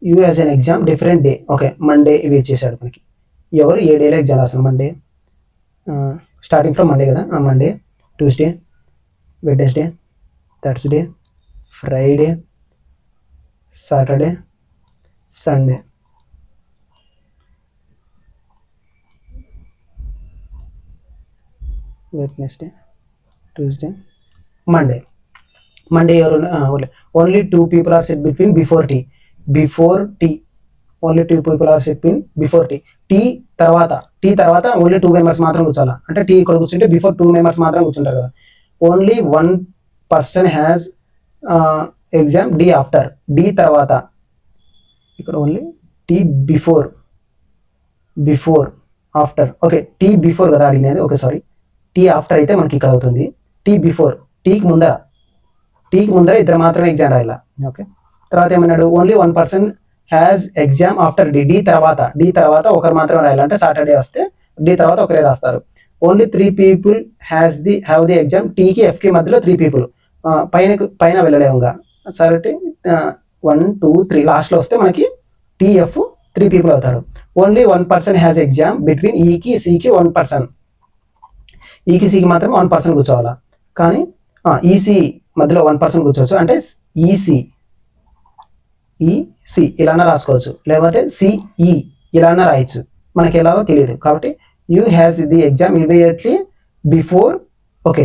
you as an exam different day. Okay, Monday ఇవి ఇచ్చేసాడు మనకి. ఎవరు ఏ డేలో ఎగ్జామ్ రాస్తారు? మండే స్టార్టింగ్ ఫ్రమ్ మండే కదా, Monday, Tuesday, Wednesday, Thursday, Friday, Saturday, Sunday. Wednesday, Tuesday, Monday. Monday ఎవరు, only 2 people are set between before T. Only 2 people are set between before T తర్వాత ఓన్లీ 2 members మాత్రం కూర్చోాలా. అంటే టీ ఇక్కడ కూర్చుంటే బిఫోర్ 2 members మాత్రం కూర్చుంటారు కదా. Only 1 person has exam D after. D తర్వాత ఇక్కడ only T before after. Okay, T before కదా అడిగినది. ఓకే సారీ, టీ ఆఫ్టర్ అయితే మనకి ఇక్కడ అవుతుంది. టీ బిఫోర్, టీకి ముందర ఇద్దరు మాత్రమే ఎగ్జామ్ రాయాల. ఓకే, తర్వాత ఏమన్నాడు, only 1 person has exam after D. D తర్వాత ఒకరు మాత్రమే రాయాలి. అంటే సాటర్డే వస్తే డి తర్వాత ఒకరే రాస్తారు. Only 3 people have the exam. టీకి ఎఫ్కి మధ్యలో 3 people. పైన వెళ్ళలేముగా. సరే, 1 2 3 లాస్ట్లో వస్తే మనకి టీఎఫ్ 3 people అవుతారు. Only 1 person has exam between ఈకి సికి 1 person. ఈకి సికి మాత్రం 1 person కూర్చోవాలా. కానీ ఈసీ మధ్యలో 1 person కూర్చోవచ్చు. అంటే ఈసీ ఇలానా రాసుకోవచ్చు, లేకపోతే సిఈ ఇలానా రాయొచ్చు. మనకి ఎలాగో తెలియదు కాబట్టి you has the exam immediately before. Okay,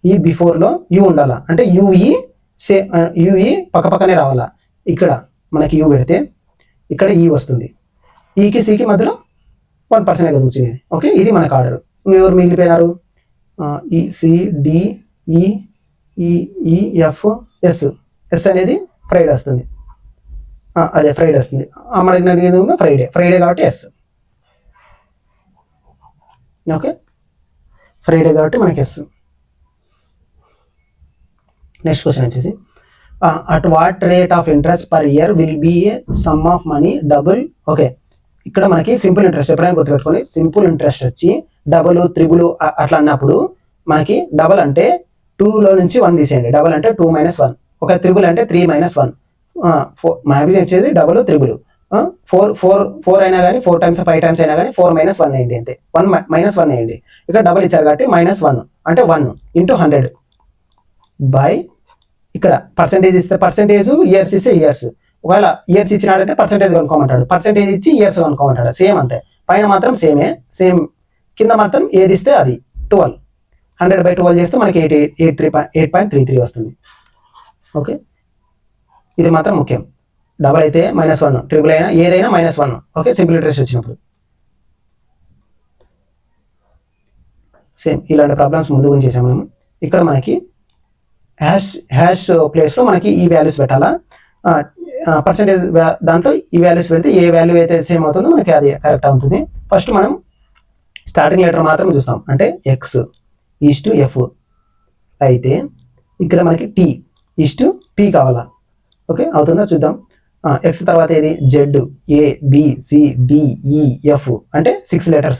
ఈ బిఫోర్లో యూ ఉండాలా. అంటే యూఈ పక్కనే రావాలా. ఇక్కడ మనకి యూ పెడితే ఇక్కడ ఈ వస్తుంది. ఈకి సికి మధ్యలో 1 person కదా కూర్చునేది. ఓకే, ఇది మనకు ఆర్డర్. ఎవరు మిగిలిపోయినారు, ఈఎఫ్ ఎస్ అనేది ఫ్రైడే వస్తుంది. అదే ఫ్రైడే వస్తుంది. మనకి అడిగేది ఫ్రైడే కాబట్టి ఎస్. ఓకే, ఫ్రైడే కాబట్టి మనకి ఎస్. నెక్స్ట్ క్వశ్చన్ వచ్చేసి, at what rate of interest per year will be a sum of money double. Okay, ఇక్కడ మనకి సింపుల్ ఇంట్రెస్ట్ ఎప్పుడైనా గుర్తుపెట్టుకోండి. సింపుల్ ఇంట్రెస్ట్ వచ్చి డబుల్ త్రిబుల్ అట్లా అన్నప్పుడు మనకి డబల్ అంటే 2లో నుంచి 1 తీసేయండి. డబల్ అంటే 2 - 1. ఒక త్రిబుల్ అంటే 3 - 1. మ్యాబీ వచ్చేది డబుల్ త్రిబుల్. 4 అయినా కానీ 4 times 5 times అయినా కానీ 4 - 1 వేయండి అంతే. 1 - 1 వేయండి. ఇక్కడ డబల్ ఇచ్చారు కాబట్టి -1 అంటే 1 × 100 బై ఇక్కడ పర్సెంటేజ్ ఇస్తే పర్సెంటేజ్, ఇయర్స్ ఇస్తే ఇయర్స్. ఒకవేళ ఇయర్స్ ఇచ్చినాడంటే పర్సెంటేజ్ కనుక్కోమంటాడు, పర్సెంటేజ్ ఇచ్చి ఇయర్స్ కనుక్కోమంటాడు. సేమ్ అంతే, పైన మాత్రం సేమ్, కింద మాత్రం ఏది ఇస్తే అది. 12 100/12 చేస్తే మనకి 8.33 వస్తుంది. ఓకే, ఇది మాత్రం ముఖ్యం. డబల్ అయితే -1, ట్రిపుల్ అయినా ఏదైనా -1. ఓకే, సింపుల్ ఇంట్రెస్ట్ వచ్చినప్పుడు సేమ్ ఇలాంటి ప్రాబ్లమ్స్ ముందు గురించి చేసాము మేము. ఇక్కడ మనకి హ్యాష్ ప్లేస్లో మనకి ఈ వాల్యూస్ పెట్టాలా. పర్సెంటేజ్ దాంట్లో ఈ వాల్యూస్ పెడితే ఏ వాల్యూ అయితే సేమ్ అవుతుందో మనకి అది కరెక్ట్ అవుతుంది. ఫస్ట్ మనం స్టార్టింగ్ లెటర్ మాత్రం చూస్తాం. అంటే ఎక్స్ ఈస్టు ఎఫ్ అయితే ఇక్కడ మనకి టీ ఈస్టు పీ కావాలా. ఓకే, అవుతుందా చూద్దాం. ఎక్స్ తర్వాత ఏది, జెడ్, ఏ, B, C, D, E, F అంటే 6 letters.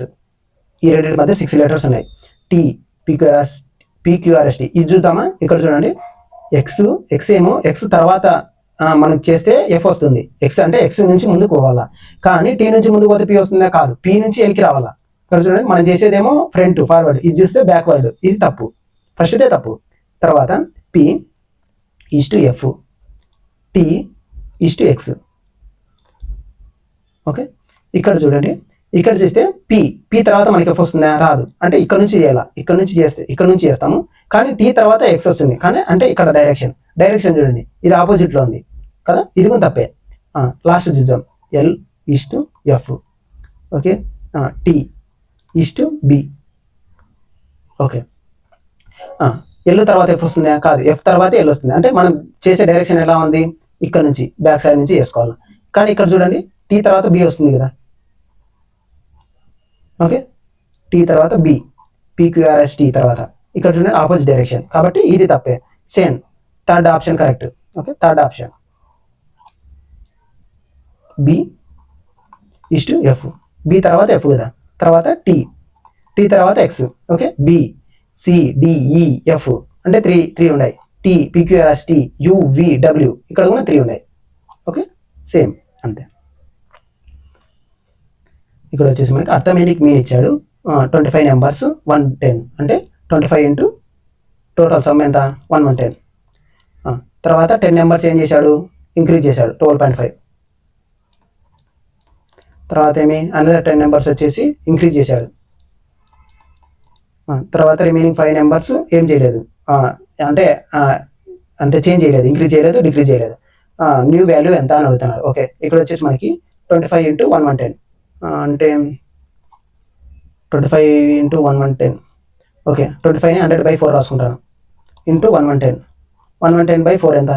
ఈ రెండింటి మధ్య 6 letters ఉన్నాయి. టీ, పిక్యూఆర్ఎస్టీ. ఇది చూద్దామా. ఇక్కడ చూడండి, ఎక్స్ ఏమో ఎక్స్ తర్వాత మనం చేస్తే ఎఫ్ వస్తుంది. ఎక్స్ అంటే ఎక్స్ నుంచి ముందుకు పోవాలా. కానీ టీ నుంచి ముందుకు పోతే పీ వస్తుందా, కాదు, పీ నుంచి ఎల్కి రావాలా. ఇక్కడ చూడండి, మనం చేసేదేమో ఫ్రంట్ ఫార్వర్డ్, ఇది చూస్తే బ్యాక్వర్డ్. ఇది తప్పు, ఫస్ట్దే తప్పు. తర్వాత P east F, T east X. Okay, ఇక్కడ చూడండి, ఇక్కడ చేస్తే పి తర్వాత మనకి ఎఫ్ వస్తుందా, రాదు. అంటే ఇక్కడ నుంచి చేయాలా, ఇక్కడ నుంచి చేస్తాము. కానీ టీ తర్వాత ఎక్స్ వస్తుంది. కానీ అంటే ఇక్కడ డైరెక్షన్ చూడండి, ఇది ఆపోజిట్లో ఉంది కదా, ఇది కూడా తప్పే. లాస్ట్ చూద్దాం, L east F. Okay, T east B. Okay, L తర్వాత ఎఫ్ వస్తుందా, కాదు, ఎఫ్ తర్వాత ఎల్ వస్తుంది. అంటే మనం చేసే డైరెక్షన్ ఎలా ఉంది, ఇక్కడ నుంచి బ్యాక్ సైడ్ నుంచి చేసుకోవాలి. కానీ ఇక్కడ చూడండి, టీ తర్వాత బి వస్తుంది కదా. ఓకే, టీ తర్వాత బి, పిక్యూఆర్ఎస్టీ తర్వాత. ఇక్కడ చూడండి ఆపోజిట్ డైరెక్షన్, కాబట్టి ఇది తప్పే. Same third option correct. Okay, third option B east F. B తర్వాత ఎఫ్ కదా, తర్వాత టీ తర్వాత X. Okay, B, C, D, E, F అంటే 3 ఉన్నాయి. T, PQRST, U, V, W ఇక్కడ కూడా 3 ఉన్నాయి. ఓకే, సేమ్ అంతే. ఇక్కడ వచ్చేసి మనకి అర్థమెటిక్ మీన్ ఇచ్చాడు 25 నెంబర్స్ 110 అంటే 25 ఇంటూ టోటల్ సమ్ ఎంత 110. తర్వాత 10 నెంబర్స్ ఏం చేశాడు ఇంక్రీజ్ చేశాడు 12.5. తర్వాత ఏమి అనదర్ 10 నెంబర్స్ వచ్చేసి ఇంక్రీజ్ చేశాడు. తర్వాత రిమైనింగ్ 5 నెంబర్స్ ఏం చేయలేదు, అంటే అంటే చేంజ్ చేయలేదు, ఇంక్రీజ్ చేయలేదు, డిక్రీజ్ చేయలేదు. న్యూ వాల్యూ ఎంత అని అడుగుతున్నారు. ఓకే, ఇక్కడ వచ్చేసి మనకి 25 ఇంటూ 110 అంటే 25 ఇంటూ 110. ఓకే, 25ని 100/4 రాసుకుంటాను ఇంటూ 110. 110/4 ఎంత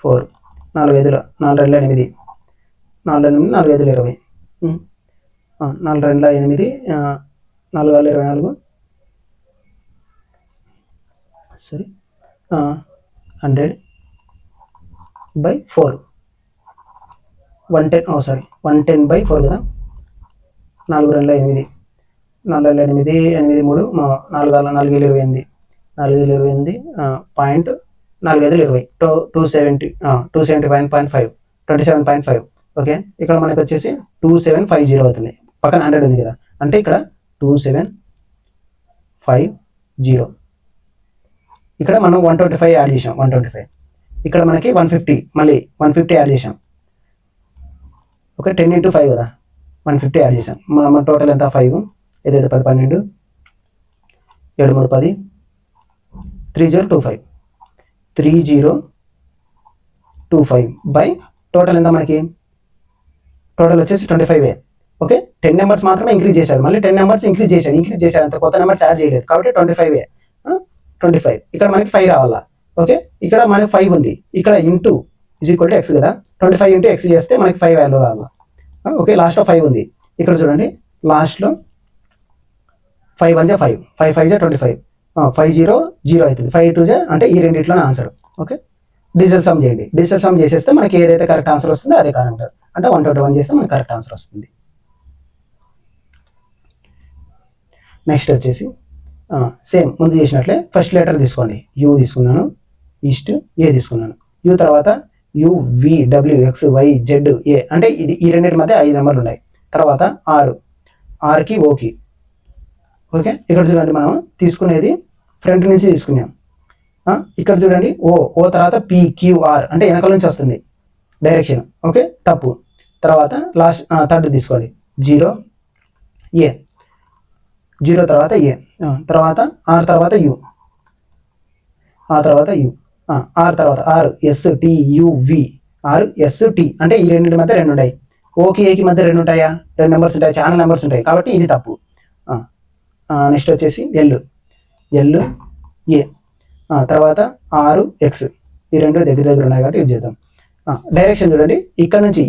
4. 4 5 4 2 8 4 8 4 5 20 4 2 8 4 6 24 సరే 100/4 110 సారీ 110/4 కదా. 4 2 8 4 2 8 8 3 4 6 4 7 28 4 7 28 పాయింట్ 4 5 20 270.5 27.5. ఓకే, ఇక్కడ మనకి వచ్చేసి 2750 అవుతుంది. పక్కన 100 ఉంది కదా, అంటే ఇక్కడ 2750. ఇక్కడ మనం 125 యాడ్ చేసాం 125. ఇక్కడ మనకి 150 మళ్ళీ 150 యాడ్ చేసాం. ఓకే, 10 ఇంటూ 5 కదా, 150 యాడ్ చేసాం. మన టోటల్ ఎంత 5 ఏదైతే 10 12 7 3 10 3025 బై టోటల్ ఎంత మనకి టోటల్ వచ్చేసి 25. ఓకే, 10 నెంబర్స్ మాత్రమే ఇంక్రీజ్ చేశారు, మళ్ళీ 10 నెంబర్స్ ఇంక్రీజ్ చేశారు అంత కొత్త నెంబర్స్ యాడ్ చేయలేదు కాబట్టి 25. 25 ఇక్కడ మనకి 5 రావాలా. ఓకే, ఇక్కడ మనకి 5 ఉంది, ఇక్కడ into is equal to X కదా, 25 ఇంటూ ఎక్స్ చేస్తే మనకి 5 వాల్యూ రావాలా. ఓకే, లాస్ట్లో 5 ఉంది, ఇక్కడ చూడండి లాస్ట్లో 5 1 5 5 5 25 5 0 0 అవుతుంది. 5 2 అంటే ఈ రెండిట్లోనే ఆన్సర్. ఓకే, డిజిటల్ సమ్ చేయండి. డిజిటల్ సమ్ చేసేస్తే మనకి ఏదైతే కరెక్ట్ ఆన్సర్ వస్తుందో అదే కరెక్ట్, అంటే 121 చేస్తే మనకి కరెక్ట్ ఆన్సర్ వస్తుంది. నెక్స్ట్ వచ్చేసి సేమ్ ముందు చేసినట్లే ఫస్ట్ లెటర్ తీసుకోండి. యూ తీసుకున్నాను, ఈస్ట్ ఏ తీసుకున్నాను. యూ తర్వాత U V W X Y Z A అంటే ఇది ఈ రెండింటి మధ్య 5 నెంబర్లు ఉన్నాయి. తర్వాత ఆర్కి ఓకి. ఓకే, ఇక్కడ చూడండి మనం తీసుకునేది ఫ్రంట్ నుంచి తీసుకున్నాం. ఇక్కడ చూడండి ఓ తర్వాత పిక్యూఆర్ అంటే వెనకాల నుంచి వస్తుంది డైరెక్షన్. ఓకే, తప్పు. తర్వాత లాస్ట్ థర్డ్ తీసుకోండి 0 ఏ, 0 తర్వాత ఏ, తర్వాత ఆర్ తర్వాత యు, ఆ తర్వాత యు, ఆర్ తర్వాత R S T U V, R S T అంటే ఈ రెండింటి మధ్య 2 ఉంటాయి. ఓకి ఏకి మధ్య 2 ఉంటాయా, 2 నెంబర్స్ ఉంటాయి, చాలా నెంబర్స్ ఉంటాయి కాబట్టి ఇది తప్పు. నెక్స్ట్ వచ్చేసి ఎల్ ఏ, తర్వాత ఆరు ఎక్స్ ఈ రెండు దగ్గర ఉన్నాయి కాబట్టి యూజ్ చేద్దాం. డైరెక్షన్ చూడండి, ఇక్కడ నుంచి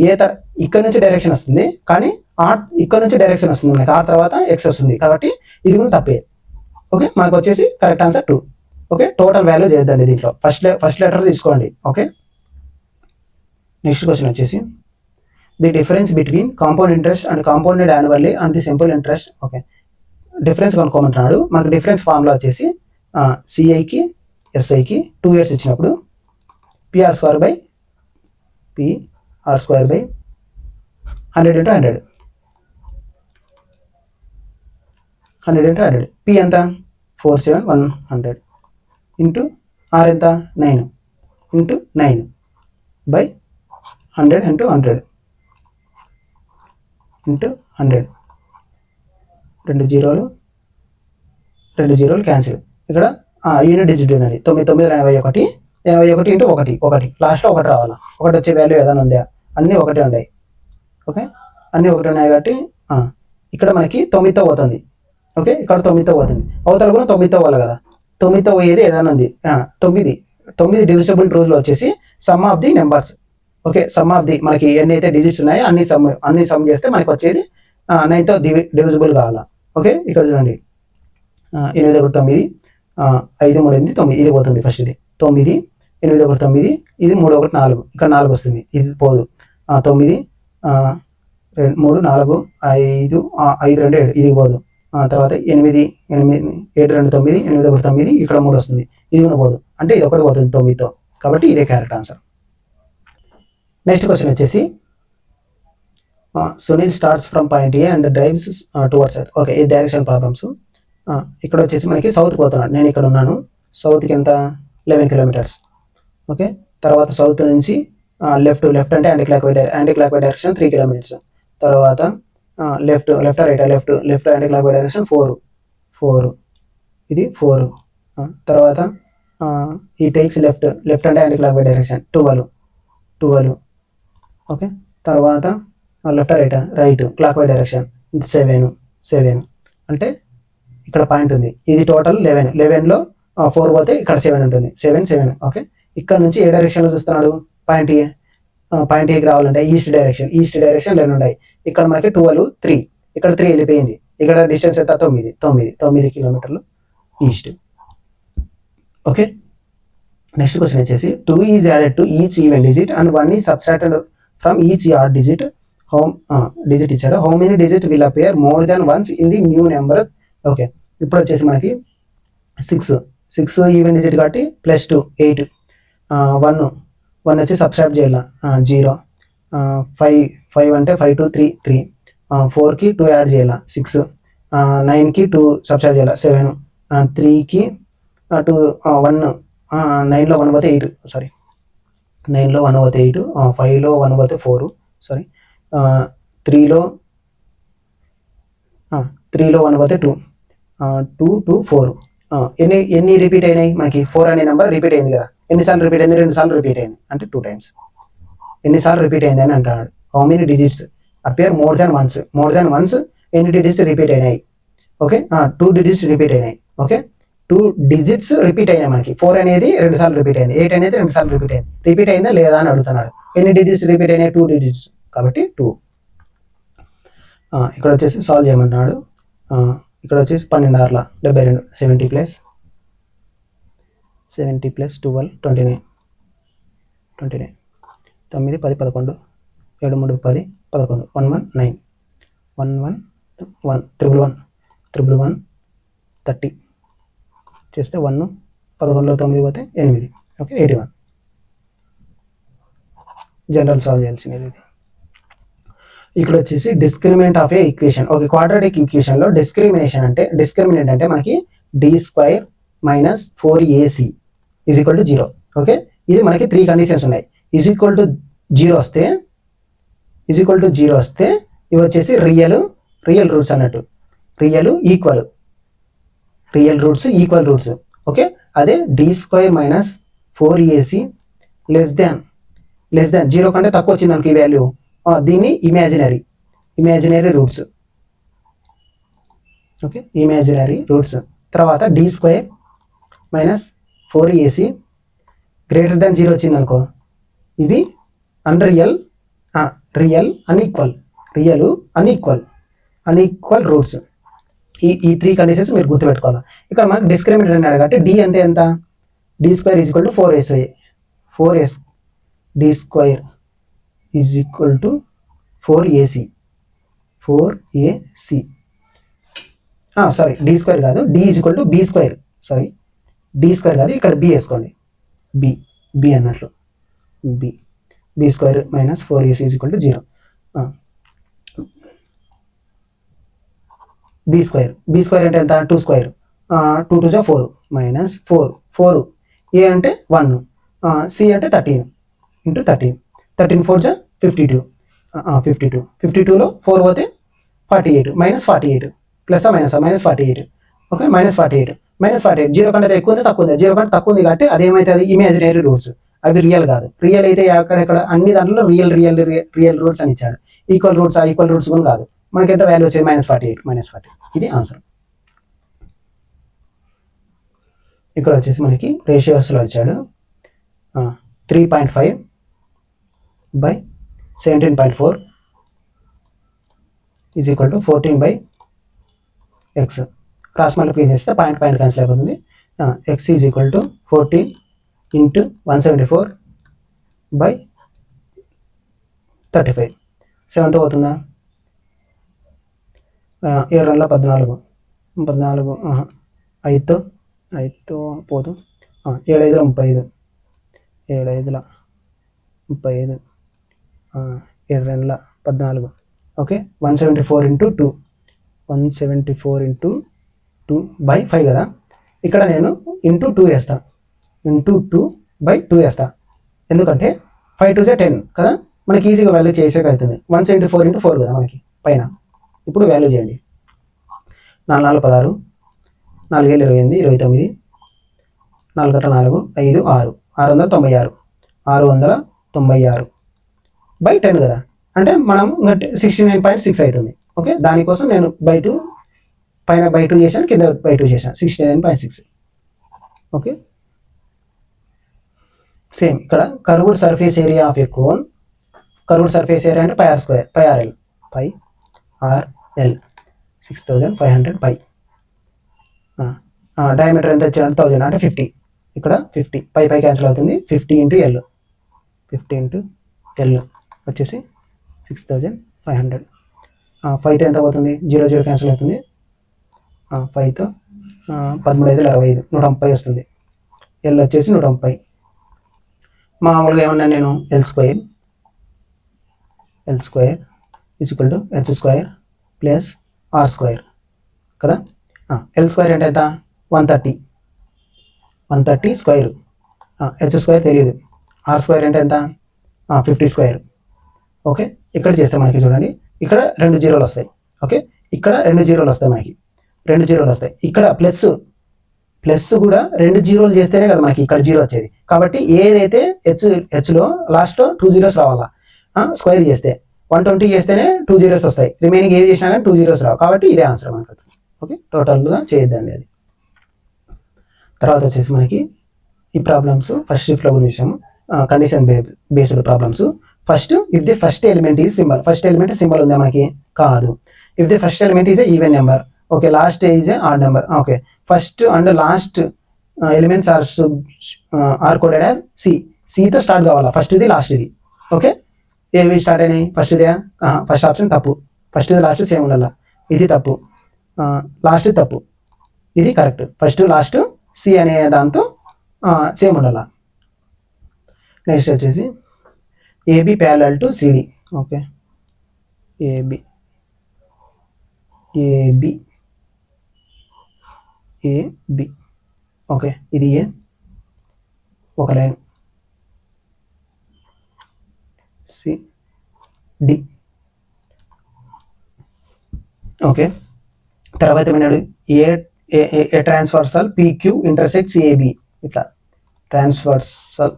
ఇక్కడ నుంచి డైరెక్షన్ వస్తుంది, కానీ ఇక్కడ నుంచి డైరెక్షన్ వస్తుంది మనకి, ఆర్ తర్వాత ఎక్స్ వస్తుంది కాబట్టి ఇది కూడా తప్పే. ఓకే, మనకు వచ్చేసి correct answer 2. Okay, total value చేద్దండి దీంట్లో ఫస్ట్ లెటర్ తీసుకోండి. ఓకే, నెక్స్ట్ క్వశ్చన్ వచ్చేసి the difference between compound interest and compounded annually and the simple interest. Okay, difference కనుక్కోమంటున్నాడు. మనకు డిఫరెన్స్ ఫార్ములా వచ్చేసి సిఐకి ఎస్ఐకి 2 years ఇచ్చినప్పుడు PR² బై 100 into 100 పి ఎంత 47100 ఇంటూ ఆర్ ఎంత 9 ఇంటూ 9 బై 100 into 100 ఇంటూ 100. 2 జీరోలు క్యాన్సిల్. ఇక్కడ యూనిట్ డిజిట్ ఉన్నది 9981 ఇంటూ 1 లాస్ట్లో 1 రావాలా. 1 వచ్చే వాల్యూ ఏదైనా ఉందా, అన్నీ 1 ఉన్నాయి. ఓకే, అన్నీ 1 ఉన్నాయి కాబట్టి ఇక్కడ మనకి 9తో పోతుంది. ఓకే, ఇక్కడ 9తో పోతుంది, అవతల కూడా 9తో పోవాలి కదా. 9తో పోయేది ఏదైనా ఉంది. 9 డివిజిబుల్ రూల్లో వచ్చేసి some of the numbers. Okay, some of the మనకి ఎన్ని అయితే డిజిట్స్ ఉన్నాయో అన్ని సమ్ చేస్తే మనకి వచ్చేది 9తో డివిజిబుల్ కావాలా. ఓకే, ఇక్కడ చూడండి 8 1 9 5 3 8 9 ఇది పోతుంది. ఫస్ట్ ఇది 9 8 1 9 ఇది 3 1 4 ఇక్కడ 4 వస్తుంది, ఇది పోదు. 9 3 4 5 5 2 7 ఇది పోదు. తర్వాత 8 7 2 9 8 1 9 ఇక్కడ 3 వస్తుంది, ఇది కూడా పోదు, అంటే ఇది ఒకటి పోతుంది 9తో కాబట్టి ఇదే కరెక్ట్ ఆన్సర్. నెక్స్ట్ క్వశ్చన్ వచ్చేసి Sunil starts from point A and drives towards south. Okay, ఈ డైరెక్షన్ ప్రాబ్లమ్స్. ఇక్కడ వచ్చేసి మనకి సౌత్ పోతున్నాడు, నేను ఇక్కడ ఉన్నాను. సౌత్కి ఎంత 11 కిలోమీటర్స్. ఓకే, తర్వాత సౌత్ నుంచి లెఫ్ట్ అంటే anti clock why direction 3 kilometres. తర్వాత left right left anti clock why direction 4, ఇది 4. తర్వాత ఈ టేక్స్ లెఫ్ట్ అంటే anti clock why direction 12. Okay, తర్వాత left right clock why direction 7. అంటే ఇక్కడ పాయింట్ ఉంది, ఇది టోటల్ 11లో 4 పోతే ఇక్కడ 7 ఉంటుంది, 7. ఓకే, ఇక్కడ నుంచి ఏ డైరెక్షన్లో చూస్తున్నాడు, పాయింట్ ఏకి రావాలంటే ఈస్ట్ డైరెక్షన్ 2 ఉన్నాయి. ఇక్కడ మనకి 12, 3, ఇక్కడ 3 వెళ్ళిపోయింది. ఇక్కడ డిస్టెన్స్ ఎంత, 9 కిలోమీటర్లు ఈస్ట్. ఓకే, నెక్స్ట్ క్వశ్చన్ వచ్చేసి 2 is added to each even digit and 1 is subtracted from each odd digit. Digit ఇచ్చాడు. How many digit will appear more than once in the new number. Okay, ఇప్పుడు వచ్చేసి మనకి 6 ఈవెన్ డిజిట్ కాబట్టి +2 8. 1 వచ్చి సబ్స్ట్రాక్ట్ చేయాలి 0. 5 అంటే 5 2 3. 4కి 2 యాడ్ చేయాలి 6. 9కి 2 సబ్స్ట్రాక్ట్ చేయాలి 7. 3కి 2 1. 9లో 1 పోతే 8, సారీ 9లో 1 పోతే 8. 5లో 1 పోతే 4, సారీ 3లో 1 పోతే 2. 2 4. ఎన్ని రిపీట్ అయినాయి మనకి, 4 అనే నెంబర్ రిపీట్ అయింది కదా. ఎన్నిసార్లు రిపీట్ అయింది, 2 సార్లు రిపీట్ అయింది, అంటే 2 టైమ్స్. ఎన్నిసార్లు రిపీట్ అయింది అని అంటాడు. How many digits appear more than once, ఎన్ని డిజిట్స్ రిపీట్ అయినాయి. ఓకే, 2 డిజిట్స్ రిపీట్ అయినాయి. ఓకే, 2 డిజిట్స్ రిపీట్ అయినాయి మనకి. 4 అనేది 2 సార్లు రిపీట్ అయింది, 8 అనేది 2 సార్లు రిపీట్ అయింది. రిపీట్ అయిందా లేదా అని అడుగుతున్నాడు. ఎన్ని డిజిట్స్ రిపీట్ అయినాయి, 2 డిజిట్స్ కాబట్టి 2. ఇక్కడ వచ్చేసి సాల్వ్ చేయమంటున్నాడు. ఇక్కడ వచ్చేసి 12 6 72, 70 + 12 29. 9 10 11 7 3 10 11 1 1 9 1 1 1 1 1 30 చేస్తే 1 11లో 9 పోతే 8. ఓకే, 81. జనరల్ సాల్వ్ చేయాల్సినది ఇది. ఇక్కడ వచ్చేసి discriminant of a equation. Okay, quadratic ఈక్వేషన్లో డిస్క్రిమినెంట్ అంటే మనకి d² - 4ac = 0. ఓకే, ఇది మనకి 3 కండిషన్స్ ఉన్నాయి. =0 వస్తే ఇవి వచ్చేసి రియల్ రూట్స్ అన్నట్టు, రియల్ ఈక్వల్ రూట్స్. ఓకే, అదే d² - 4ac లెస్ దాన్ 0 కంటే తక్కువ వచ్చింది అనుకో ఈ వాల్యూ, దీన్ని imaginary roots. Okay, imaginary roots. తర్వాత d² - 4ac > 0 వచ్చింది అనుకో, ఇవి రియల్ అన్ఈక్వల్ రూట్స్. ఈ 3 కండిషన్స్ మీరు గుర్తుపెట్టుకోవాలి. ఇక్కడ మనకు డిస్క్రిమినెంట్ అన్నాడు కాబట్టి d అంటే ఎంత, d² = 4ac, d² = 4ac. Sorry d² కాదు, d = b². సారీ d² కాదు, ఇక్కడ b వేసుకోండి, b అన్నట్లు, b² - 4ac = 0. b² అంటే ఎంత, 2² 2 2 = 4 -4 a అంటే 1, c అంటే 13 × 13. 13 4 = 52. 52లో 4 పోతే 48 -48 +−48. ఓకే, -48 0 కంటే ఎక్కువ ఉంది, తక్కువ ఉంది. 0 కంటే తక్కువ ఉంది కాబట్టి అదేమైతుంది, ఇమాజినరీ రూట్స్. అవి రియల్ కాదు. రియల్ అయితే అక్కడెక్కడ అన్ని దాంట్లో రియల్ రూట్స్ అని ఇచ్చాడు. ఈక్వల్ రూట్స్ కూడా కాదు. మనకి ఎంత వాల్యూ వచ్చేది, -48. ఇది ఆన్సర్. ఇక్కడ వచ్చేసి మనకి రేషియోస్లో వచ్చాడు 3.5 / 17.4 = 14/x. క్రాస్ మల్టిప్లై చేస్తే పాయింట్ క్యాన్సిల్ అయిపోతుంది. x = 14 × 174/35. 7తో పోతుందా, 7 2 14, 5తో పోదు, 7 5 35, 7 5 35, 7 2 14, ఓకే 174 ఇంటూ 2 174 ఇంటూ 2/5 కదా. ఇక్కడ నేను ఇంటూ 2 వేస్తా, ఇంటూ 2/2 వేస్తా. ఎందుకంటే 5 2 10 కదా, మనకి ఈజీగా వాల్యూ చేసేక అవుతుంది. 174 ఇంటూ 4 కదా మనకి పైన. ఇప్పుడు వాల్యూ చేయండి. 4 4 16, 4 7 28 29, 4 4 5 6 696 696/10 కదా. అంటే మనం 69.6 అవుతుంది. ఓకే, దానికోసం నేను /2 పైన /2 చేశాను, కింద /2 చేశాను, 69.6. ఓకే, సేమ్ ఇక్కడ curved surface area of A cone. Curved surface area అంటే πr² πrl 6500π. డయామీటర్ ఎంత వచ్చాడు 1000 అంటే 50. ఇక్కడ 50 π క్యాన్సిల్ అవుతుంది. 50 ఇంటూ l, 50 ఇంటూ l వచ్చేసి 6500. 5తో ఎంత అవుతుంది, 0 0 క్యాన్సిల్ అవుతుంది. 5తో 13 5 65 130 వస్తుంది. l వచ్చేసి 130. మామూలుగా ఏమన్నా నేను l² is equal to h² plus r² కదా. l² అంటే ఎంత 130 స్క్వేర్. h² తెలియదు, r² అంటే ఎంత 50². ఓకే, ఇక్కడ చేస్తే మనకి చూడండి ఇక్కడ 2 జీరోలు వస్తాయి. ఓకే, ఇక్కడ 2 జీరోలు వస్తాయి, మనకి 2 జీరోలు వస్తాయి. ఇక్కడ ప్లస్ కూడా 2 జీరోలు చేస్తేనే కదా మనకి ఇక్కడ జీరో వచ్చేది. కాబట్టి ఏదైతే హెచ్లో లాస్ట్లో 2 జీరోస్ రావాలా, స్క్వేర్ చేస్తే 120 చేస్తేనే 2 జీరోస్ వస్తాయి. రిమైనింగ్ ఏది చేసినా కానీ 2 జీరోస్ రావు. కాబట్టి ఇదే ఆన్సర్ మనకు. ఓకే, టోటల్గా చేయొద్దండి అది. తర్వాత వచ్చేసి మనకి ఈ ప్రాబ్లమ్స్ ఫస్ట్ షిఫ్ట్లో గురించి condition based problems. First, if the first element is symbol. First element symbol ఉందా మనకి, కాదు. If the first element is a even number. Okay, last is a odd number. Okay, first and last elements are coded as సితో స్టార్ట్ కావాలా, ఫస్ట్ది లాస్ట్ది. ఓకే, ఏవి స్టార్ట్ అయినాయి, ఫస్ట్దే. ఫస్ట్ ఆప్షన్ తప్పు, ఫస్ట్ది లాస్ట్ సేమ్ ఉండాల, ఇది తప్పు. లాస్ట్ తప్పు, ఇది కరెక్ట్. ఫస్ట్ లాస్ట్ సి అనే దాంతో సేమ్ ఉండాల. నెక్స్ట్ వచ్చేసి A B parallel to C D. Okay, A B okay, ఇది ఏ ఒక లైన్, సి డి. ఓకే, తర్వాత ఏమన్నాడు, a transversal PQ intersects AB. ఇట్లా ట్రాన్స్వర్సల్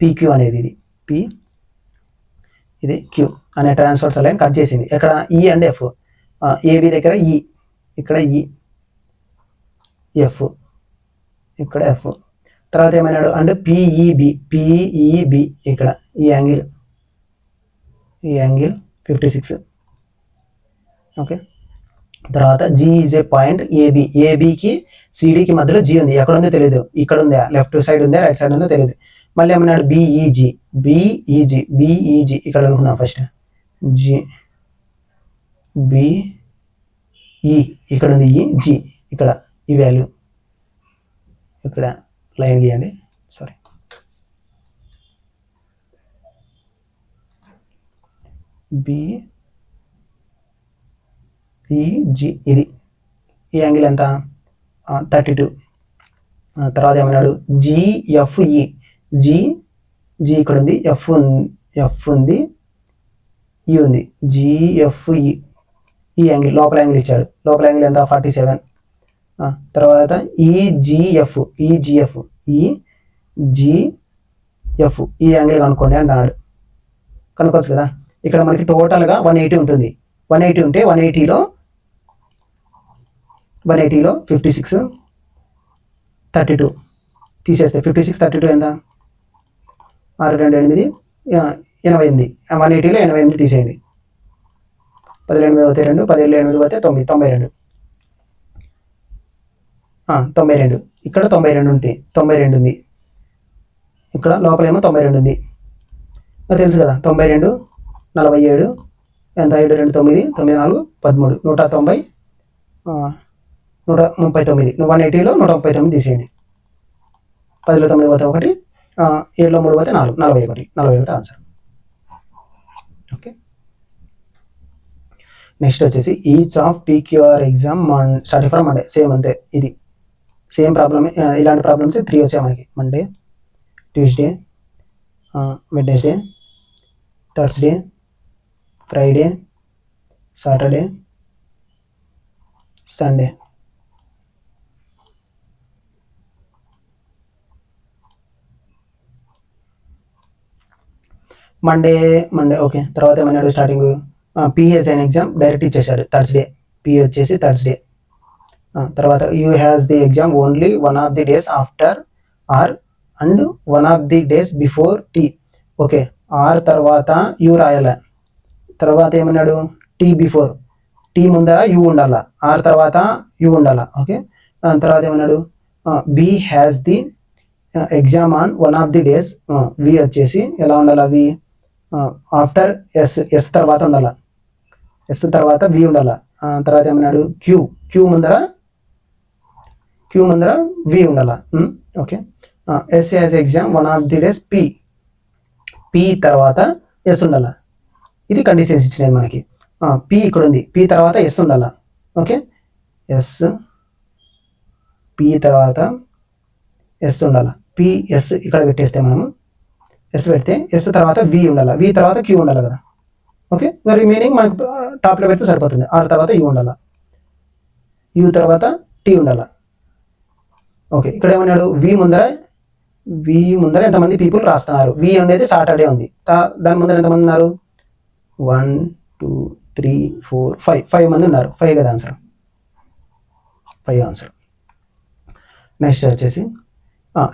PQ అనేది ఇది Q అనే ట్రాన్స్వర్సల్ లైన్ కట్ చేసింది. ఇక్కడ E అండ్ F, AB దగ్గర E, ఇక్కడ E, F, ఇక్కడ F. తర్వాత ఏమన్నాడు అంటే PEB ఇక్కడ ఈ యాంగిల్ 56. ఓకే, తర్వాత G ఈజ్ ఏ పాయింట్ ఏబికి సిడికి మధ్యలో G ఉంది. ఎక్కడ ఉందో తెలియదు, ఇక్కడ ఉందా, లెఫ్ట్ సైడ్ ఉందా, రైట్ సైడ్ ఉందో తెలియదు. మళ్ళీ ఏమన్నాడు బిఈజీ ఇక్కడ అనుకుందాం. ఫస్ట్ బిఈ ఇక్కడ ఉంది, G ఇక్కడ ఈ వాల్యూ, ఇక్కడ లైన్ గీయండి. సారీ, బిఈజీ ఇది ఈ యాంగిల్ ఎంత 32. తర్వాత ఏమన్నాడు జిఎఫ్ఈ, జి ఇక్కడ ఉంది, ఎఫ్ ఉంది, ఈ ఉంది, జిఎఫ్ఈ ఈ యాంగిల్ లోపల యాంగిల్ ఇచ్చాడు. లోపల యాంగిల్ ఎంత 47. తర్వాత ఈజిఎఫ్ ఈ యాంగిల్ కనుక్కోండి అన్నాడు. కనుక్కోవచ్చు కదా. ఇక్కడ మనకి టోటల్గా 180 ఉంటుంది. 180 ఉంటే 180లో 56 32 తీసేస్తే 56 32 ఎంత 6 2 8 88. 180లో 88 తీసేయండి. 18 పోతే 2, 17 8 పోతే 9, 92. 92 ఇక్కడ 92 ఉంది, 92 ఉంది. ఇక్కడ లోపలేమో 92 ఉంది. తెలుసు కదా 92 47 ఎంత 7 2 9 9 4 13 190 139. 180లో 139 తీసేయండి. 10లో 9 పోతే 1, 7లో 3 పోతే 4, 41 ఆన్సర్. ఓకే, నెక్స్ట్ వచ్చేసి each of PQR exam starting from Monday. Same అంతే, ఇది సేమ్ ప్రాబ్లమ్. ఇలాంటి ప్రాబ్లమ్స్ 3 వచ్చాయి మనకి. Monday, Tuesday, Wednesday, Thursday, Friday, Saturday, Sunday. Monday okay. తర్వాత ఏమన్నాడు స్టార్టింగ్, పిహెచ్ఎన్ ఎగ్జామ్ డైరెక్ట్ ఇచ్చేసారు థర్స్డే. పి వచ్చేసి థర్స్డే. తర్వాత U has the exam only 1 of the days after R and 1 of the days before T. Okay, R తర్వాత యూ రాయాల. తర్వాత ఏమన్నాడు, టీ బిఫోర్, టీ ముందర యూ ఉండాల, ఆర్ తర్వాత యూ ఉండాల. ఓకే, తర్వాత ఏమన్నాడు, B has the exam on 1 of the days. V వచ్చేసి ఎలా ఉండాలి, వి ఆఫ్టర్ ఎస్ తర్వాత ఉండాల, ఎస్ తర్వాత వి ఉండాల. తర్వాత ఏమన్నాడు, క్యూ ముందర వి ఉండాల. Okay, S as exam 1 of the days P తర్వాత ఎస్ ఉండాల. ఇది కండిషన్స్ ఇచ్చినది మనకి. పి ఇక్కడ ఉంది, పి తర్వాత ఎస్ ఉండాల. ఓకే, ఎస్ పి తర్వాత ఎస్ ఉండాల. పిఎస్ ఇక్కడ పెట్టేస్తే మనము ఎస్ పెడితే ఎస్ తర్వాత వి ఉండాల, వి తర్వాత క్యూ ఉండాలి కదా. ఓకే, ఇంకా రిమైనింగ్ మనకు టాప్లో పెడితే సరిపోతుంది. ఆర్ తర్వాత యూ ఉండాల, యూ తర్వాత టీ ఉండాల. ఓకే, ఇక్కడ ఏమన్నాడు, వి ముందర ఎంతమంది పీపుల్ రాస్తున్నారు. వి అనేది సాటర్డే ఉంది, దాని ముందర ఎంతమంది ఉన్నారు, 1 2 3 4 5 మంది ఉన్నారు. 5 కదా ఆన్సర్, 5 ఆన్సర్. నెక్స్ట్ వచ్చేసి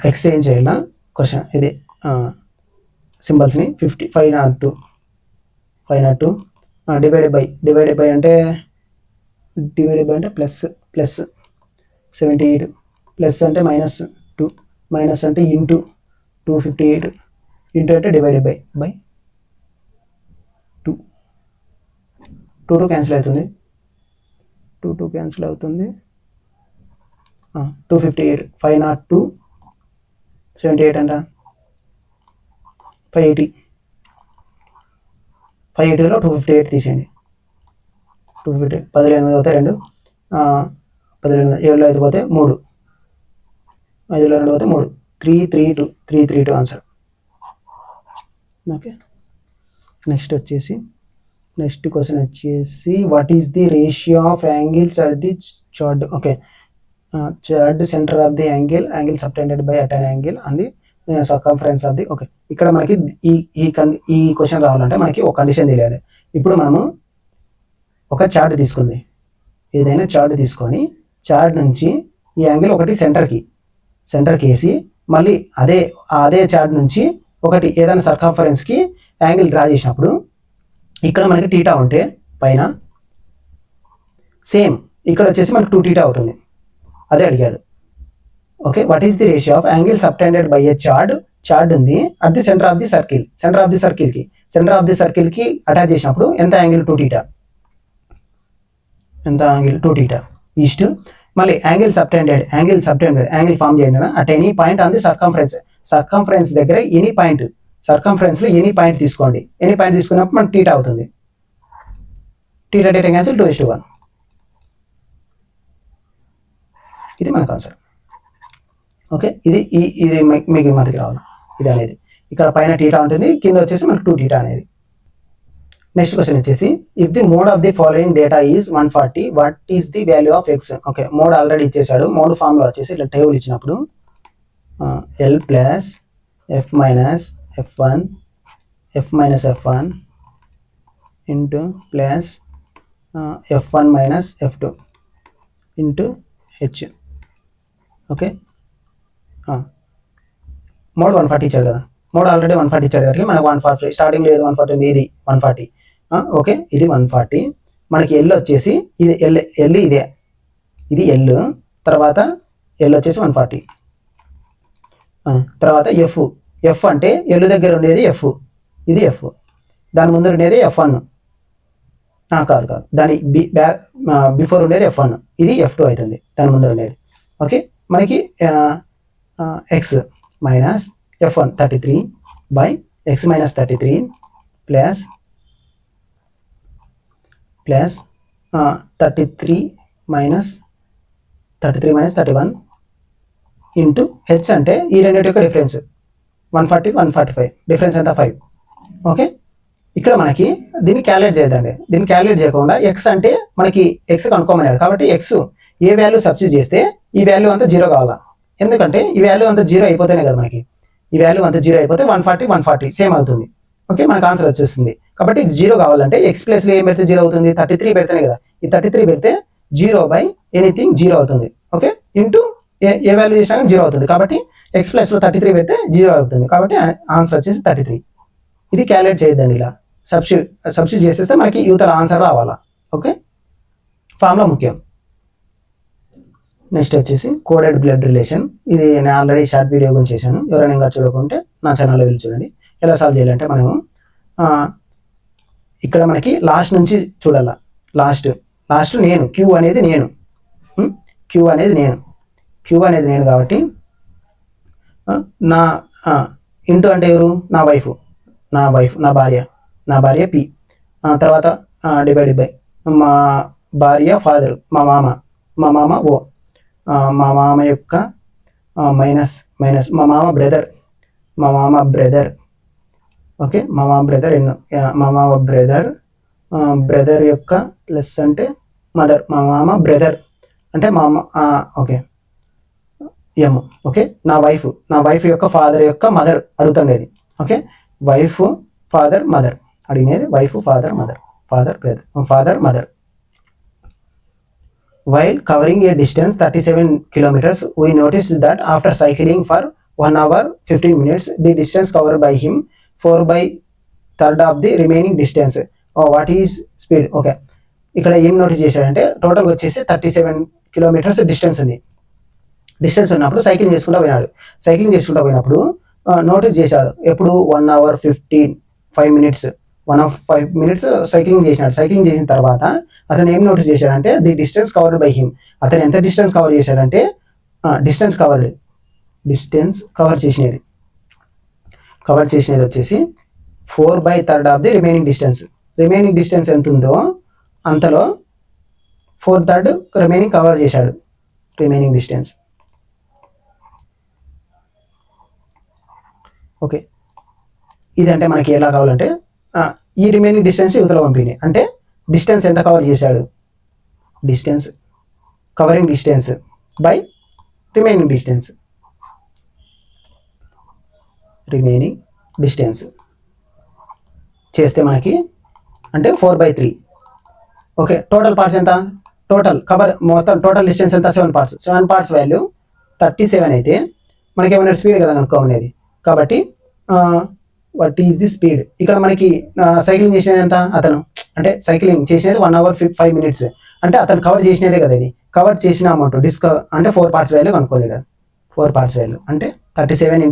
ఎక్స్చేంజ్ చేయాల క్వశ్చన్. ఇది సింబల్స్ని 502 డివైడెడ్ బై అంటే ప్లస్ 78, ప్లస్ అంటే -2, మైనస్ అంటే ఇంటూ 258, ఇంటూ అంటే డివైడెడ్ బై 2 క్యాన్సిల్ అవుతుంది, 2 క్యాన్సిల్ అవుతుంది. 258, 502, 78 అంట 580లో 258 తీసేయండి. 250, 10 పోతే 2, 7లో 5 పోతే 3, 5లో 2 పోతే 3, 332 ఆన్సర్. ఓకే, నెక్స్ట్ క్వశ్చన్ వచ్చేసి what is the ratio of angles at the chart. Okay, chart centre of the angle subtended by at an angle and the circumference of the. Okay, ఇక్కడ మనకి ఈ క్వశ్చన్ రావాలంటే మనకి ఒక కండిషన్ తెలియాలి. ఇప్పుడు మనము ఒక చార్ట్ తీసుకుంది, ఏదైనా చార్ట్ తీసుకొని చార్ట్ నుంచి ఈ యాంగిల్ ఒకటి సెంటర్కి వేసి మళ్ళీ అదే చార్ట్ నుంచి ఒకటి ఏదైనా సర్కంఫరెన్స్కి యాంగిల్ డ్రా చేసినప్పుడు ఇక్కడ మనకి టీటా ఉంటే పైన సేమ్ ఇక్కడ వచ్చేసి మనకు 2 θ అవుతుంది. అదే అడిగాడు. Okay, what is the ratio of angle subtended by a chart ఉంది at the centre of the సర్కిల్కి అటాచ్ చేసినప్పుడు ఎంత యాంగిల్ 2 θ, ఈస్ట్. మళ్ళీ యాంగిల్ సబ్టెండెడ్ యాంగిల్ ఫామ్ చేయండి at any point on the circumference దగ్గర ఎనీ పాయింట్, సర్కంఫరెన్స్లో ఎనీ పాయింట్ తీసుకోండి. ఎనీ పాయింట్ తీసుకున్నప్పుడు మనకు టీటా అవుతుంది. Theta cancel 2:1. ఇది మనకు ఆన్సర్. ఓకే, ఇది మీకు మధ్యకి రావాలి. ఇది అనేది ఇక్కడ పైన టీటా ఉంటుంది, కింద వచ్చేసి మనకు 2 θ అనేది. నెక్స్ట్ క్వశ్చన్ వచ్చేసి if the mode of the following data is 140 what is the value of X. Okay, mode already ఇచ్చేసాడు. మోడ్ ఫామ్లో వచ్చేసి ఇట్లా టేబుల్ ఇచ్చినప్పుడు L plus F minus f1 into plus f1 minus f2 into H. Okay, mode 140 ఇచ్చాడు కదా, మోడ్ ఆల్రెడీ 140 ఇచ్చాడు కాబట్టి మనకు 140 స్టార్టింగ్ లేదు, 140 ఉంది, ఇది 140. ఓకే, ఇది 140. మనకి ఎల్ వచ్చేసి ఇది ఎల్ ఇదే, ఇది ఎల్, తర్వాత ఎల్ వచ్చేసి 140. తర్వాత ఎఫ్ అంటే ఎల్ దగ్గర ఉండేది ఎఫ్, ఇది ఎఫ్, దాని ముందు ఉండేది f1, కాదు దాని బిఫోర్ ఉండేది f1, ఇది f2 అవుతుంది దాని ముందు ఉండేది. ఓకే, మనకి X minus f1 33 by X minus 33 plus 33 minus 31 into H అంటే ఈ రెండింటి యొక్క డిఫరెన్స్ 140 145 డిఫరెన్స్ ఎంత 5. ఓకే, ఇక్కడ మనకి దీన్ని క్యాలిక్యులేట్ చేయదండి. దీన్ని క్యాలిక్యులేట్ చేయకుండా ఎక్స్ అంటే మనకి ఎక్స్ కనుక్కోమన్నాడు కాబట్టి ఎక్స్ ఏ వాల్యూ సబ్స్టిట్యూట్ చేస్తే ఈ వాల్యూ అంతా 0 కావాలా, ఎందుకంటే ఈ వాల్యూ అంతా 0 అయిపోతేనే కదా మనకి ఈ వాల్యూ అంతా 0 అయిపోతే 140 సేమ్ అవుతుంది. ఓకే, మనకు ఆన్సర్ వచ్చేస్తుంది. కాబట్టి ఇది 0 కావాలంటే ఎక్స్ ప్లేస్లో ఏం పెడితే 0 అవుతుంది, 33 పెడితేనే కదా. ఈ 33 పెడితే 0/ఎనీథింగ్ 0 అవుతుంది. ఓకే, ఇంటూ ఏ వాల్యూ చేసినా 0 అవుతుంది. కాబట్టి ఎక్స్ ప్లస్లో 33 పెడితే 0 అవుతుంది. కాబట్టి ఆన్సర్ వచ్చేసి 33. ఇది క్యాలిక్యులేట్ చేయొద్దండి, ఇలా సబ్స్టిట్యూట్ చేసేస్తే మనకి యువతల ఆన్సర్ రావాలా. ఓకే, ఫార్ములా ముఖ్యం. నెక్స్ట్ వచ్చేసి కోడెడ్ బ్లడ్ రిలేషన్. ఇది నేను ఆల్రెడీ షార్ట్ వీడియో గురించి చేశాను. ఎవరైనా ఇంకా చూడకుంటే నా ఛానల్లో వెళ్ళి చూడండి. ఎలా సాల్వ్ చేయాలంటే మనము ఇక్కడ మనకి లాస్ట్ నుంచి చూడాల. లాస్ట్ నేను, క్యూ అనేది నేను కాబట్టి నా ఇంటూ అంటే ఎవరు, నా భార్య పి, తర్వాత డివైడ్ బై మా భార్య ఫాదర్, మా మామ ఓ, మా మామ యొక్క మైనస్ మా మామ బ్రదర్. ఓకే, మా మామ బ్రదర్ ఎన్నో, మా మామ బ్రదర్ యొక్క ప్లస్ అంటే మదర్, మా మామ బ్రదర్ అంటే మా ఓకే ఎమ్. ఓకే, నా వైఫ్ యొక్క ఫాదర్ యొక్క మదర్ అడుగుతుండేది. ఓకే, వైఫ్ ఫాదర్ మదర్ అడిగినది, wife father mother. While covering a distance 37 kilometers, we noticed that after cycling for 1 hour 15 minutes, the distance covered by him 4/3 of the remaining distance. What is speed? Okay, ఇక్కడ ఏం నోటీస్ చేశాడంటే టోటల్ వచ్చేసి 37 కిలోమీటర్స్ డిస్టెన్స్ ఉంది. డిస్టెన్స్ ఉన్నప్పుడు సైక్లింగ్ చేసుకుంటూ పోయినప్పుడు నోటీస్ చేశాడు. ఎప్పుడు 1 hour 5 minutes సైక్లింగ్ చేసినాడు. సైక్లింగ్ చేసిన తర్వాత అతను ఏం నోటీస్ చేశాడంటే the distance covered by him. అతను ఎంత డిస్టెన్స్ కవర్ చేశాడంటే డిస్టెన్స్ కవర్ చేసినది వచ్చేసి 4/3 ఆఫ్ ది రిమైనింగ్ డిస్టెన్స్ ఎంత ఉందో అంతలో 4/3 రిమైనింగ్ కవర్ చేశాడు. Remaining distance. ఓకే, ఇదంటే మనకి ఎలా కావాలంటే ఈ రిమైనింగ్ డిస్టెన్స్ యువతల పంపింది అంటే డిస్టెన్స్ ఎంత కవర్ చేశాడు, covering distance by remaining distance చేస్తే మనకి అంటే 4/3. ఓకే, టోటల్ పార్ట్స్ ఎంత, టోటల్ డిస్టెన్స్ ఎంత, 7 పార్ట్స్ వాల్యూ 37 అయితే మనకి ఏమైనా స్పీడ్ కదా కనుక్కోమనేది. కాబట్టి వాట్ ఈజ్ ది స్పీడ్, ఇక్కడ మనకి సైక్లింగ్ చేసినది ఎంత, అతను అంటే సైక్లింగ్ చేసినది 1 hour 5 minutes అంటే అతను కవర్ చేసినదే కదా. ఇది కవర్ చేసిన అమౌంట్ అంటే 4 parts వాల్యూ కనుక్కోండి. 4 parts వాల్యూ అంటే 37 ×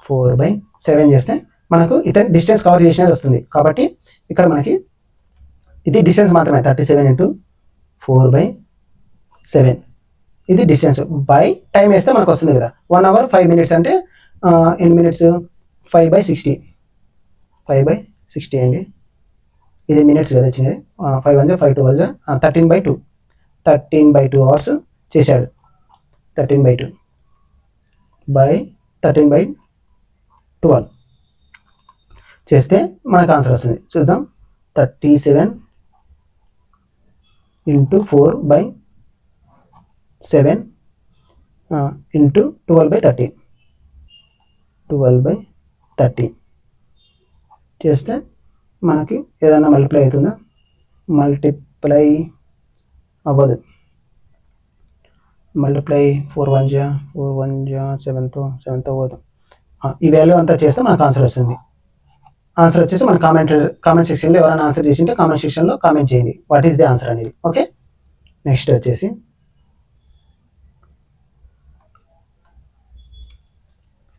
4/7 చేస్తే మనకు ఇతను డిస్టెన్స్ కవర్ చేసినది వస్తుంది. కాబట్టి ఇక్కడ మనకి ఇది డిస్టెన్స్ మాత్రమే, 37 × 4/7 ఇది డిస్టెన్స్. బై టైం వేస్తే మనకు వస్తుంది కదా, 1 hour 5 minutes అంటే ఎన్ని మినిట్స్, 5/60 అండి. ఇది మినిట్స్ కదా వచ్చినది. 5 1 5 2 13/2 అవర్స్ చేశాడు. 13/12 చేస్తే మనకు ఆన్సర్ వస్తుంది. చూద్దాం, 37 × 4/7 × 12/13 చేస్తే మనకి ఏదైనా మల్టిప్లై అవుతుందా, మల్టిప్లై అవ్వదు. 4 1 7తో అవ్వదు. ఈ వాల్యూ అంతా చేస్తే మనకు ఆన్సర్ వస్తుంది. ఆన్సర్ వచ్చేసి మన కామెంట్ సెక్షన్లో ఎవరైనా ఆన్సర్ చేసింటే కామెంట్ సెక్షన్లో కామెంట్ చేయండి వాట్ ఈస్ ది ఆన్సర్ అనేది. ఓకే, నెక్స్ట్ వచ్చేసి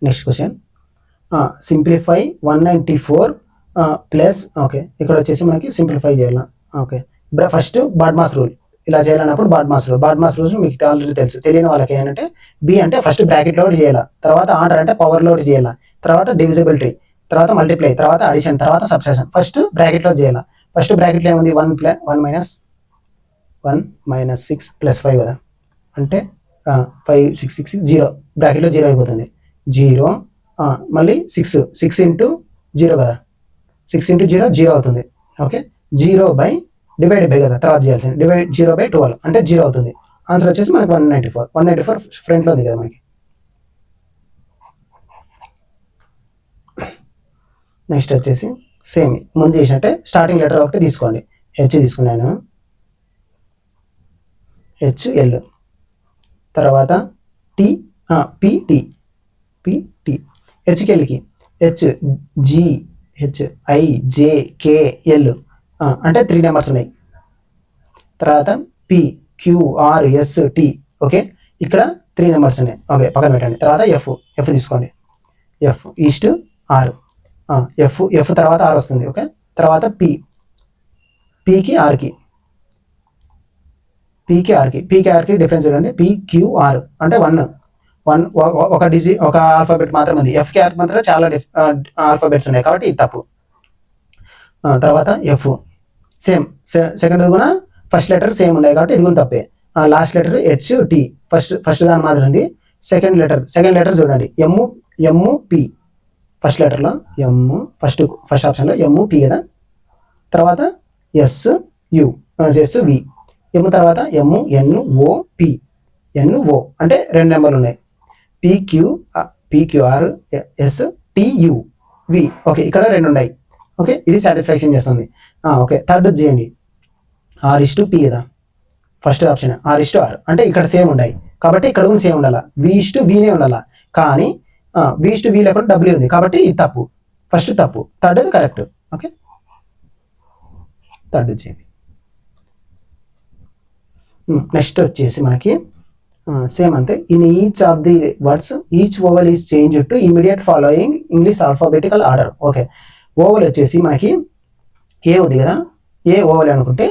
next question, simplify 194 plus. Okay, ఇక్కడ వచ్చేసి మనకి సింప్లిఫై చేయాలి. ఓకే, ఫస్ట్ బాడ్మాస్ రూల్ ఇలా చేయాలన్నప్పుడు బాడ్మాస్ రూల్స్ మీకు ఆల్రెడీ తెలుసు. తెలియని వాళ్ళకి ఏంటంటే బి అంటే ఫస్ట్ బ్రాకెట్ లోడ్ చేయాలి, తర్వాత ఆర్డర్ అంటే పవర్ లోడ్ చేయాలి, తర్వాత డివిజిబిలిటీ, తర్వాత మల్టిప్లై, తర్వాత అడిషన్, తర్వాత సబ్ట్రాక్షన్. ఫస్ట్ బ్రాకెట్ లో చేయాలి. ఫస్ట్ బ్రాకెట్లో ఏముంది 1 - 6 + 5 కదా, అంటే 5 6 6 0, బ్రాకెట్లో 0 అయిపోతుంది. 0 మళ్ళీ 6 ఇంటూ 0 కదా, 6 ఇంటూ 0 0 అవుతుంది. ఓకే, 0 డివైడ్ బై కదా తర్వాత చేయాల్సింది, డివైడ్ 0/12 అంటే 0 అవుతుంది. ఆన్సర్ వచ్చేసి మనకి 194 ఫ్రంట్లో ఉంది కదా మనకి. నెక్స్ట్ వచ్చేసి సేమ్ ముందు చేసినట్టే స్టార్టింగ్ లెటర్ ఒకటి తీసుకోండి. హెచ్ తీసుకున్నాను, HL, తర్వాత PT, హెచ్కెల్కి HGHIJKL అంటే 3 నెంబర్స్ ఉన్నాయి. తర్వాత PQRST, ఓకే, ఇక్కడ 3 నెంబర్స్ ఉన్నాయి. ఓకే, పక్కన పెట్టండి. తర్వాత F తీసుకోండి. F ఈస్ట్ R, F తర్వాత R వస్తుంది. ఓకే, తర్వాత Pకి Rకి డిఫరెన్స్ చూడండి. PQR అంటే 1 ఒక ఆల్ఫాబెట్ మాత్రం ఉంది. FK R మాత్రం చాలా ఆల్ఫాబెట్స్ ఉన్నాయి కాబట్టి ఇది తప్పు. తర్వాత F సేమ్, సెకండ్ కూడా ఫస్ట్ లెటర్ సేమ్ ఉన్నాయి కాబట్టి ఇది కూడా తప్పే. లాస్ట్ లెటర్ HT ఫస్ట్ దాని మాదిరి ఉంది. సెకండ్ లెటర్ చూడండి MP, ఫస్ట్ లెటర్లో ఫస్ట్ ఆప్షన్లో MP కదా, తర్వాత SU SV, M తర్వాత MNOP అంటే 2 నెంబర్లు ఉన్నాయి. PQRSTUV, ఓకే, ఇక్కడ 2 ఉన్నాయి. ఓకే, ఇది సాటిస్ఫాక్షన్ చేస్తుంది. ఓకే, థర్డ్ చేయండి. R/P కదా, ఫస్ట్ ఆప్షన్ R/R అంటే ఇక్కడ సేమ్ ఉన్నాయి కాబట్టి ఇక్కడ కూడా సేమ్ ఉండాలి. V/Vనే ఉండాలి, కానీ V/V లేకుండా W ఉంది కాబట్టి ఇది తప్పు. ఫస్ట్ తప్పు, థర్డ్ అది కరెక్ట్. ఓకే, థర్డ్ చేయండి. నెక్స్ట్ వచ్చేసి మనకి సేమ్ అంతే. In each of the words each oval is change to immediate following English alphabetical order. Okay, oval వచ్చేసి మనకి ఏ ఉంది కదా, ఏ ఓవల్ అనుకుంటే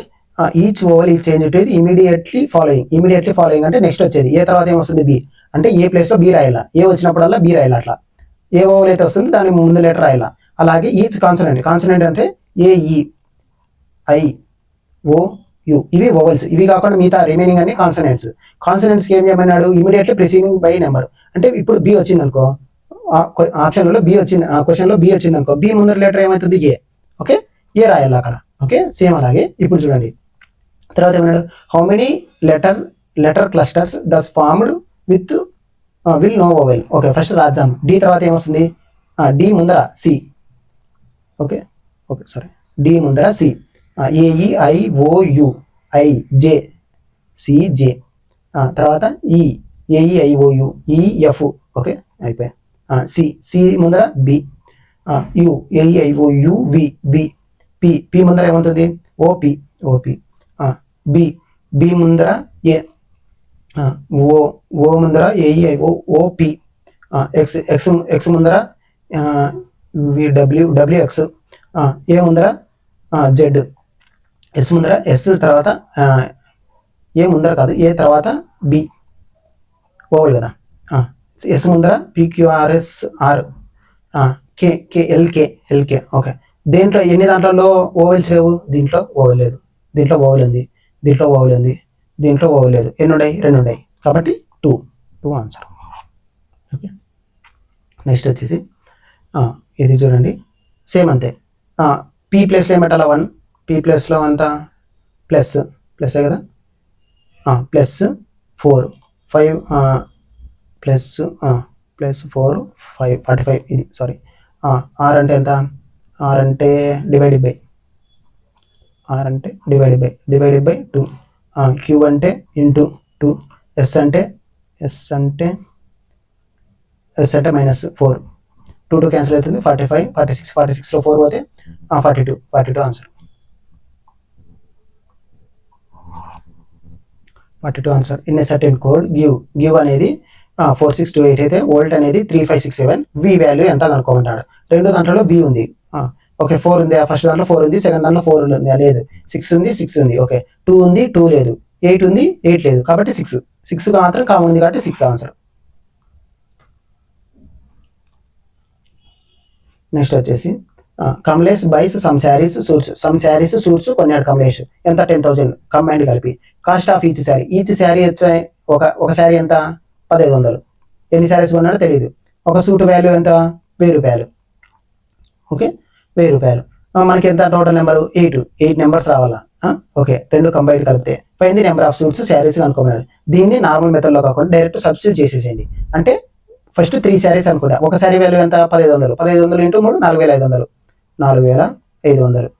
each oval is change to immediately following అంటే నెక్స్ట్ వచ్చేది ఏ తర్వాత ఏమొస్తుంది బి, అంటే ఏ ప్లేస్లో బి రాయాలా, ఏ వచ్చినప్పుడల్లా బి రాయాలి. అట్లా ఏ ఓవల్ అయితే వస్తుంది దాని ముందు లెటర్ రాయాలా. అలాగే ఈచ్ కాన్సనెంట్ అంటే AEIOU ఇవి ఓవల్స్. ఇవి కాకుండా మిగతా రిమైనింగ్ అన్ని కాన్సనెంట్స్కి ఏం చేయమన్నాడు, ఇమీడియట్లీ ప్రిసీడింగ్ బై నెంబర్. అంటే ఇప్పుడు బి వచ్చింది అనుకో, ఆప్షన్లో బి వచ్చింది, క్వశ్చన్లో బి వచ్చింది అనుకో, బి ముందర లెటర్ ఏమవుతుంది ఏ. ఓకే, ఏ రాయాలి అక్కడ. ఓకే, సేమ్ అలాగే ఇప్పుడు చూడండి. తర్వాత ఏమన్నాడు, how many letter clusters does formed with will no vowel. Okay, first రాద్దాం. డి తర్వాత ఏమొస్తుంది, డి ముందర సి. ఓకే సారీ, డి ముందర సి, AEIOUIJ CJ, తర్వాత AEIOUEF. ఓకే, అయిపోయాయి. సి ముందర బి, AEIOUV బి, పి ముందర ఏముంటుంది OP, బి ముందర ఏ, ఓ ముందర AEIOOP, ఎక్స్ ముందర WX, ఏ ముందర Z, ఎస్ ముందర ఎస్, తర్వాత ఏ ముందర కాదు ఏ తర్వాత బి, ఓవల్ కదా. ఎస్ ముందర PQRSR, LK. ఓకే, దేంట్లో ఎన్ని దాంట్లో ఓవెల్స్ లేవు, దీంట్లో ఓవెల్ లేదు, దీంట్లో ఓవెల్ ఉంది, దీంట్లో ఓవెల్ ఉంది, దీంట్లో ఓవెల్ లేదు. ఎన్ని ఉన్నాయి, 2 ఉన్నాయి కాబట్టి 2 ఆన్సర్. ఓకే, నెక్స్ట్ వచ్చేసి ఇది చూడండి. సేమ్ అంతే. పి ప్లేస్లో ఏం పెట్టాలా 1, పి ప్లేస్లో అంతా ప్లస్ కదా, +4 5 +4 5 45. ఇది సారీ, R అంటే ఎంత, R అంటే డివైడ్ బై 2, Q అంటే ఇంటూ 2, S అంటే -4, 2 క్యాన్సిల్ అవుతుంది. 45 46లో 4 పోతే 42 answer. 42 answer. In a certain code give అనేది 4628 అయితే వోల్ట్ అనేది 3567. వి వాల్యూ ఎంత కనుక్కోమంటాడు. 2 దాంట్లో బి ఉంది. ఓకే, 4 ఉంది, ఫస్ట్ దాంట్లో 4 ఉంది, సెకండ్ దాంట్లో 4 ఉంది లేదు, 6 ఉంది. ఓకే, 2 ఉంది, 2 లేదు, 8 ఉంది, 8 లేదు కాబట్టి 6 మాత్రం కామన్ ఉంది కాబట్టి 6 ఆన్సర్. నెక్స్ట్ వచ్చేసి Kamlesh buys some saris suits కొన్నాడు కమలేష్. ఎంత? 10,000 కంబైండ్ కలిపి. కాస్ట్ ఆఫ్ ఈచ్ శారీ వచ్చాయి. ఒక శారీ ఎంత? 1,500. ఎన్ని శారీస్ కొన్నాడో తెలియదు. ఒక సూట్ వాల్యూ ఎంత? 1000 రూపాయలు. ఓకే, 1000 రూపాయలు. మనకి ఎంత టోటల్ నెంబరు? 8 నెంబర్స్ రావాలా? ఓకే, రెండు కంబైన్డ్ కలిపితే పైంది నెంబర్ ఆఫ్ సూట్స్ శారీస్ అనుకున్నాడు. దీన్ని నార్మల్ మెథడ్లో కాకుండా డైరెక్ట్ సబ్స్టిట్యూట్ చేసేసేయండి. అంటే ఫస్ట్ 3 శారీస్ అనుకుంటా. ఒక శారీ వాల్యూ ఎంత? 1,500. 1,500 ఇంటూ 3 4,500. 4,500.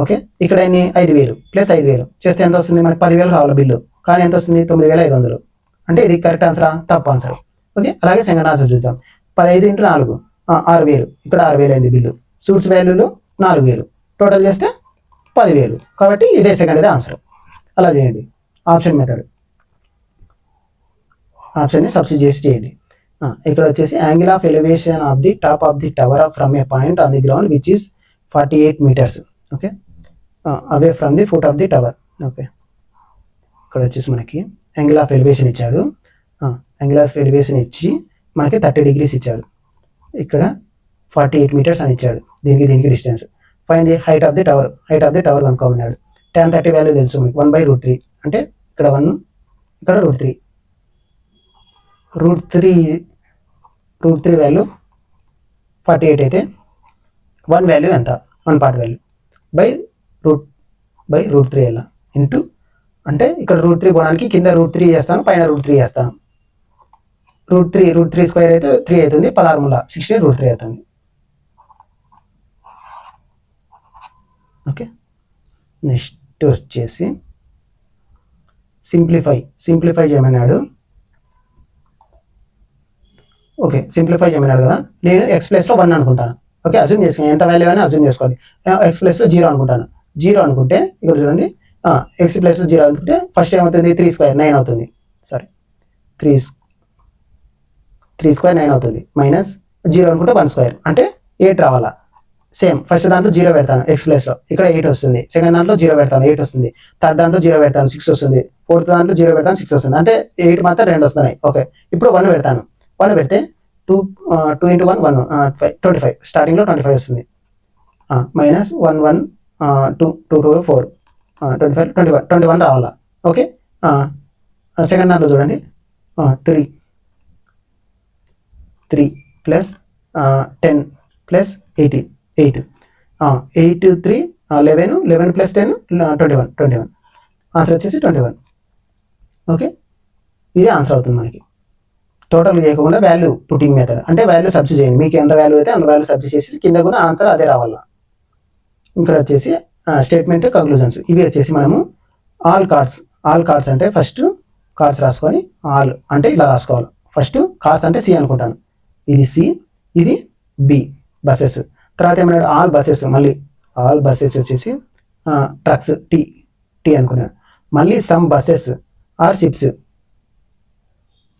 ఓకే, ఇక్కడ ఎన్ని? 5,000 ప్లస్ 5,000 చేస్తే ఎంత వస్తుంది? మనకి 10,000 రావాలి బిల్లు. కానీ ఎంత వస్తుంది? 9,500. అంటే ఇది కరెక్ట్ ఆన్సరా? తప్పు ఆన్సర్. ఓకే, అలాగే సెకండ్ ఆన్సర్ చూద్దాం. 15 ఇంటూ 4 6,000. ఇక్కడ 6,000 అయింది బిల్లు. సూట్స్ వాల్యూలు 4,000. టోటల్ చేస్తే 10,000. కాబట్టి ఇదే సెకండ్ ఇదే ఆన్సర్. అలా చేయండి. Option method. ఆప్షన్ని సబ్స్టిట్యూట్ చేసి చేయండి. ఇక్కడ వచ్చేసి angle of elevation of the top of the tower from A point on the ground which is 48 meters. Okay, away from the foot of the tower. Okay, ఇక్కడ వచ్చేసి మనకి యాంగిల్ ఆఫ్ ఎలివేషన్ ఇచ్చాడు. యాంగిల్ ఆఫ్ ఎలివేషన్ ఇచ్చి మనకి 30 degrees ఇచ్చాడు. ఇక్కడ 48 meters అని ఇచ్చాడు. దీనికి distance. Find the height of the tower కనుక్కోమన్నాడు. tan 30 వాల్యూ తెలుసు మీకు 1/√3. అంటే ఇక్కడ 1, ఇక్కడ √3. √3 వాల్యూ 48 అయితే 1 వాల్యూ ఎంత? 1 పార్ట్ వాల్యూ బై √3 ఎలా ఇంటూ, అంటే ఇక్కడ √3 పోవడానికి కింద √3 చేస్తాను, పైన √3 చేస్తాను. √3 స్క్వేర్ అయితే 3 అవుతుంది. 16 మూల 16 √3 అవుతుంది. ఓకే, నెక్స్ట్ వచ్చేసి సింప్లిఫై చేయమన్నాడు. ఓకే, సింప్లిఫై చేయమన్నాడు కదా. నేను x ప్లేస్లో 1 అనుకుంటాను. ఓకే, అజ్యూమ్ చేసుకోండి. ఎంత వాల్యూ అయినా అజ్యూమ్ చేసుకోండి. x ప్లేస్లో 0 అనుకుంటాను. 0 అనుకుంటే ఇక్కడ చూడండి, x ప్లేస్లో 0 అనుకుంటే ఫస్ట్ ఏమవుతుంది? 3 స్క్వేర్ 9 అవుతుంది. సారీ, 3 స్క్వేర్ 9 అవుతుంది. మైనస్ 0 అనుకుంటే 1 స్క్వేర్ అంటే 8 రావాలా. సేమ్ ఫస్ట్ దాంట్లో 0 పెడతాను x ప్లేస్లో, ఇక్కడ 8 వస్తుంది. సెకండ్ దాంట్లో 0 పెడతాను, 8 వస్తుంది. థర్డ్ దాంట్లో 0 పెడతాను, 6 వస్తుంది. ఫోర్త్ దాంట్లో 0 పెడతాను, 6 వస్తుంది. అంటే 8 మాత్రం 2 వస్తున్నాయి. ఓకే, ఇప్పుడు 1 పెడతాను. 1 పెడితే 2 into 1 1 25. స్టార్టింగ్లో 25 వస్తుంది. మైనస్ 1 1 2 2 4 25 21 రావాలా. ఓకే, సెకండ్ దాంట్లో చూడండి 3 ప్లస్ 10 ప్లస్ 8 8 3 11 ప్లస్ 10 21. ఆన్సర్ వచ్చేసి 21. ఓకే, ఇది ఆన్సర్ అవుతుంది మనకి. టోటల్ చేయకుండా వాల్యూ పుట్టింగ్ మెథడ్ అంటే వాల్యూ సబ్స్టిట్యూట్ చేయండి. మీకు ఎంత వాల్యూ అయితే అంత వాల్యూ సబ్స్టిట్యూట్ చేసి కింద కూడా ఆన్సర్ అదే రావాలా. ఇక్కడ వచ్చేసి స్టేట్మెంట్ కంక్లూజన్స్. ఇవి వచ్చేసి మనము ఆల్ కార్డ్స్ అంటే ఫస్ట్ కార్డ్స్ రాసుకొని ఆల్ అంటే ఇలా రాసుకోవాలి. ఫస్ట్ కార్డ్స్ అంటే సి అనుకుంటాను. ఇది సి, ఇది బి బస్సెస్. తర్వాత ఏమన్నాడు? All buses. మళ్ళీ ఆల్ బస్సెస్ వచ్చేసి ట్రక్స్ టీ అనుకున్నాను. మళ్ళీ some buses are ships.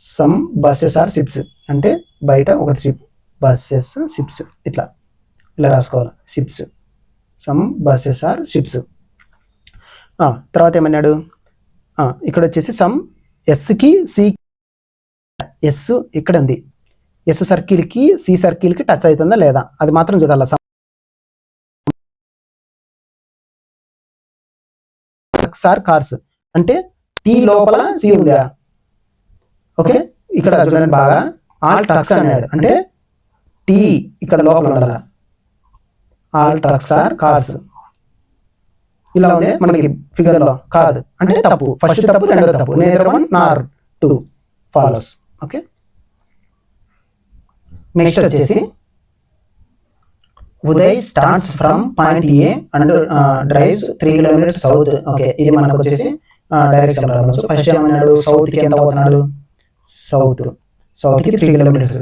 Some buses are ships అంటే బయట ఒకటి షిప్, బస్సెస్ షిప్స్ ఇలా రాసుకోవాలి. Ships, some buses are ships. తర్వాత ఏమన్నాడు? ఇక్కడ వచ్చేసి సమ్ ఎస్కి సి, ఎస్ ఇక్కడ ఉంది. ఎస్ సర్కిల్కి సి సర్కిల్కి టచ్ అవుతుందా లేదా అది మాత్రం చూడాలి. ట్రక్స్ ఆర్ కార్స్ అంటే టీ లోపల సి ఉందా? ఓకే, ఇక్కడ చూడండి బాగా ఆల్ ట్రక్స్ అన్నాడు అంటే టీ ఇక్కడ లోపల ఉండాలి. ఆల్ ట్రక్స్ ఆర్ కార్స్ ఇలా ఉంది మనకి ఫిగర్లో. కాదు అంటే తప్పు. ఫస్ట్ తప్పు, రెండో తప్పు. Neither 1 nor 2 follows. Okay, next వచ్చేసి Uday starts from point A and drives 3 kilometers south. Okay, ఇది మనకు వచ్చేసి డైరెక్షన్ ప్రాబ్లమ్స్. ఫస్ట్ ఏమన్నాడు? సౌత్కి ఎంత అవుతున్నాడు? సౌత్కి 3 kilometers.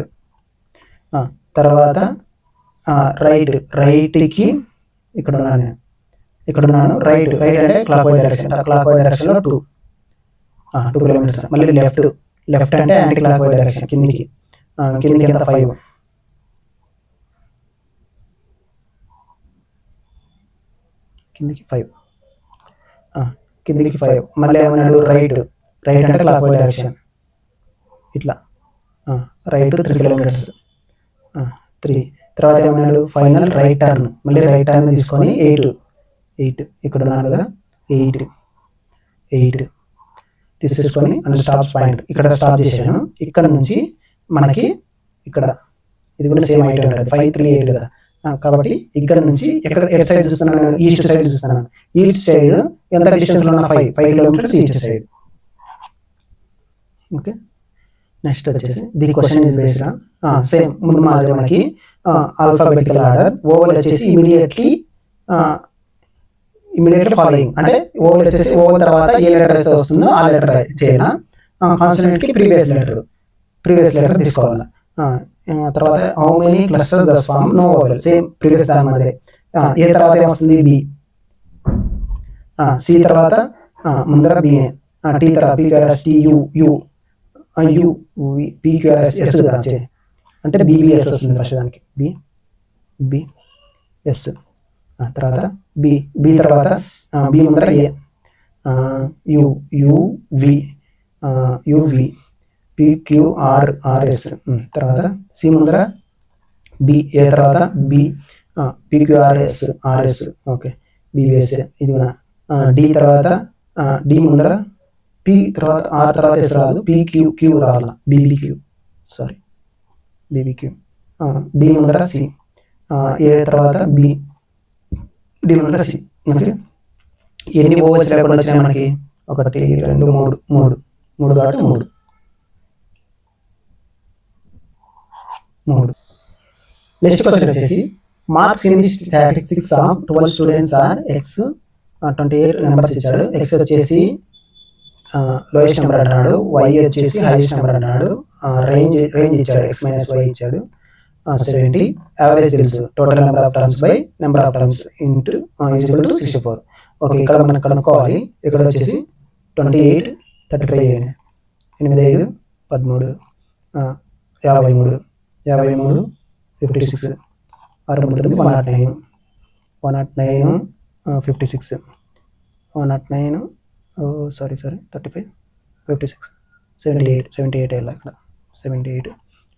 తర్వాత రైట్కి ఇక్కడ ఉన్నాను. రైట్ అంటే క్లాక్ వైజ్ డైరెక్షన్లో 2 kilometers. మళ్ళీ లెఫ్ట్ అంటే యాంటీ క్లాక్ వైజ్ డైరెక్షన్ కిందికి ఎంత 5. కిందికి 5. మళ్ళీ ఏమన్నాడు? రైట్ అంటే క్లాక్ వైజ్ డైరెక్షన్ ఇట్లా. Right 3 kilometers. 3 తర్వాత ఏమన్నాడు ఫైనల్ రైట్ టర్న్, మళ్ళీ రైట్ టర్న్ తీసుకొని 8 ఇక్కడ ఉన్నాడు కదా 8 తీసేసుకొని అండ్ స్టాప్ పాయింట్ ఇక్కడ స్టాప్ చేశాను. ఇక్కడ నుంచి మనకి ఇక్కడ ఇది కూడా సేమ్ ఐటీ ఉంటుంది 538 కదా, కాబట్టి ఇక్కడ నుంచి ఎక్కడ ఎట్ సైడ్ చూస్తున్నాను, ఈస్ట్ సైడ్ చూస్తున్నాను. ఈస్ట్ సైడ్ ఎంత డిస్టెన్స్ లో ఉన్న 5 kilometres east side. Okay, next వచ్చేసి the question is based same ముందు మాదిరి మనకి ఆల్ఫాబెటికల్ ఆర్డర్. ఓవల్ వచ్చేసి ఇమీడియట్లీ ఫాలోయింగ్, అంటే ఓవల్ వచ్చేసి ఓవల్ తర్వాత ఏ లెటర్ అయితే వస్తుందో ఆ లెటర్ చేయాలా. కాన్సనెంట్ కి ప్రీవియస్ లెటర్ తీసుకోవాలా. తర్వాత how many clusters thus form no oval, same previous దాని మాదిరి. ఏ తర్వాత ఏమొస్తుంది బి, సి తర్వాత ముందర బి, టీ తర్వాత PQRS T U PQRS S కదా అంటే బిబిఎస్ వస్తుంది ఫస్ట్ దానికి బిఎస్. తర్వాత బి తర్వాత బి ముందర ఏ యువి పిక్యూఆర్ఎస్. తర్వాత సి ముందర బి, ఏ తర్వాత బి పిక్యూఆర్ఎస్. ఓకే బిబిఎస్ ఇది కూడా. డి తర్వాత డి ముందర పి తర్వాత ఆర్ తర్వాత ఎస్ రాదు, క్యూ రావాల బీబీక్యూ. డి ముందర సి, ఏ తర్వాత బి, డి ముందర సి. ఓకే, ఎన్ని ఓవర్స్ లేకుండా వచ్చినాయి మనకి 1 2 3 కాబట్టి 3. నెక్స్ట్ క్వశ్చన్ వచ్చేసి marks in statistics of 12 students are X 28 numbers ఇచ్చాడు. ఎక్స్ వచ్చేసి లోయెస్ట్ నెంబర్ అన్నాడు, వై వచ్చేసి హైయెస్ట్ నెంబర్ అన్నాడు, రేంజ్ ఇచ్చాడు ఎక్స్ మైనస్ వై ఇచ్చాడు 70. యావరేజ్ తెలుసు, total number of terms by number of terms into equal to 64. Okay, ఇక్కడ మనం కనుక్కోవాలి. ఇక్కడ వచ్చేసి 28 35 8 5 13 53 56 6 109 56 109 35 56 78 వెళ్ళా ఇక్కడ 78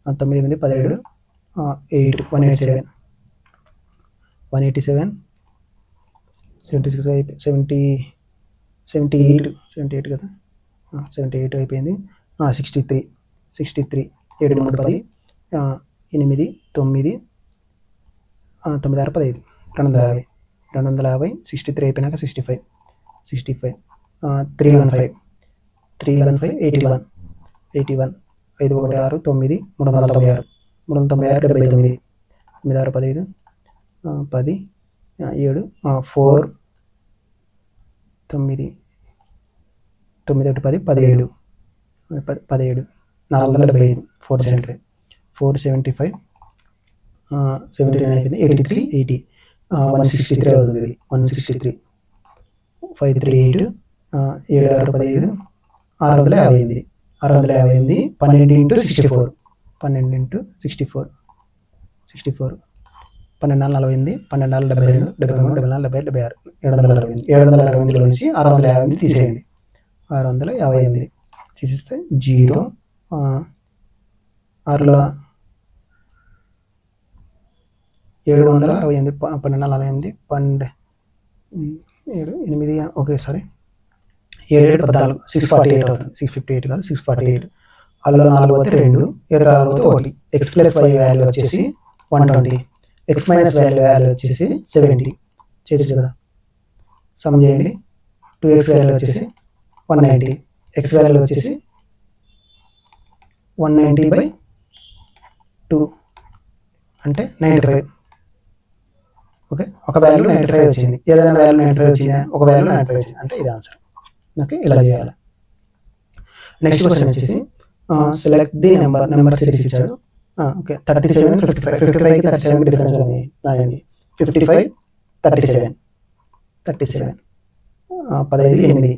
9 17 8 187 187 76 78 కదా 78 అయిపోయింది. 63 7 3 10 8 9 9 6 15 250 63 అయిపోయినాక 65 315 81 5 1 6 9 396 396 79 9 6 15 10 7 4 9 9 1 10 17 475 475 79 అయిపోయింది 83 80 163 అవుతుంది. 163 538 7 6 15 658 12 ఇంటూ 64 64 12 48 12 72 73 74 76 768 నుంచి 658 తీసేయండి. 658 తీసేస్తే 0 6లో 768 12 48 7 8 ఓకే 7 7 14 648 అవుతుంది. 658 కాదు 648. అందులో 4 పోతే 2 7 4 పోతే 1. ఎక్స్ ప్లస్ వై వాల్యూ వచ్చేసి 120, ఎక్స్ మైనస్ వాల్యూ వచ్చేసి 70 చేసి కదా సమ్ చేయండి. 2x వాల్యూ వచ్చేసి 190, ఎక్స్ వాల్యూ వచ్చేసి 190/2 అంటే 95. ఓకే, ఒక వాల్యూ 95 వచ్చింది. ఏదైనా వాల్యూ 95 వచ్చిందా, ఒక వాల్యూ 95 వచ్చింది అంటే ఇది ఆన్సర్. ఓకే, ఇలా చేయాలి. నెక్స్ట్ క్వశ్చన్ వచ్చేసి సెలెక్ట్ ది నెంబర్ సిరీస్ ఇచ్చాడు. ఓకే 37 55 55కి 37కి డిఫరెన్స్ రాయండి. 55 37 15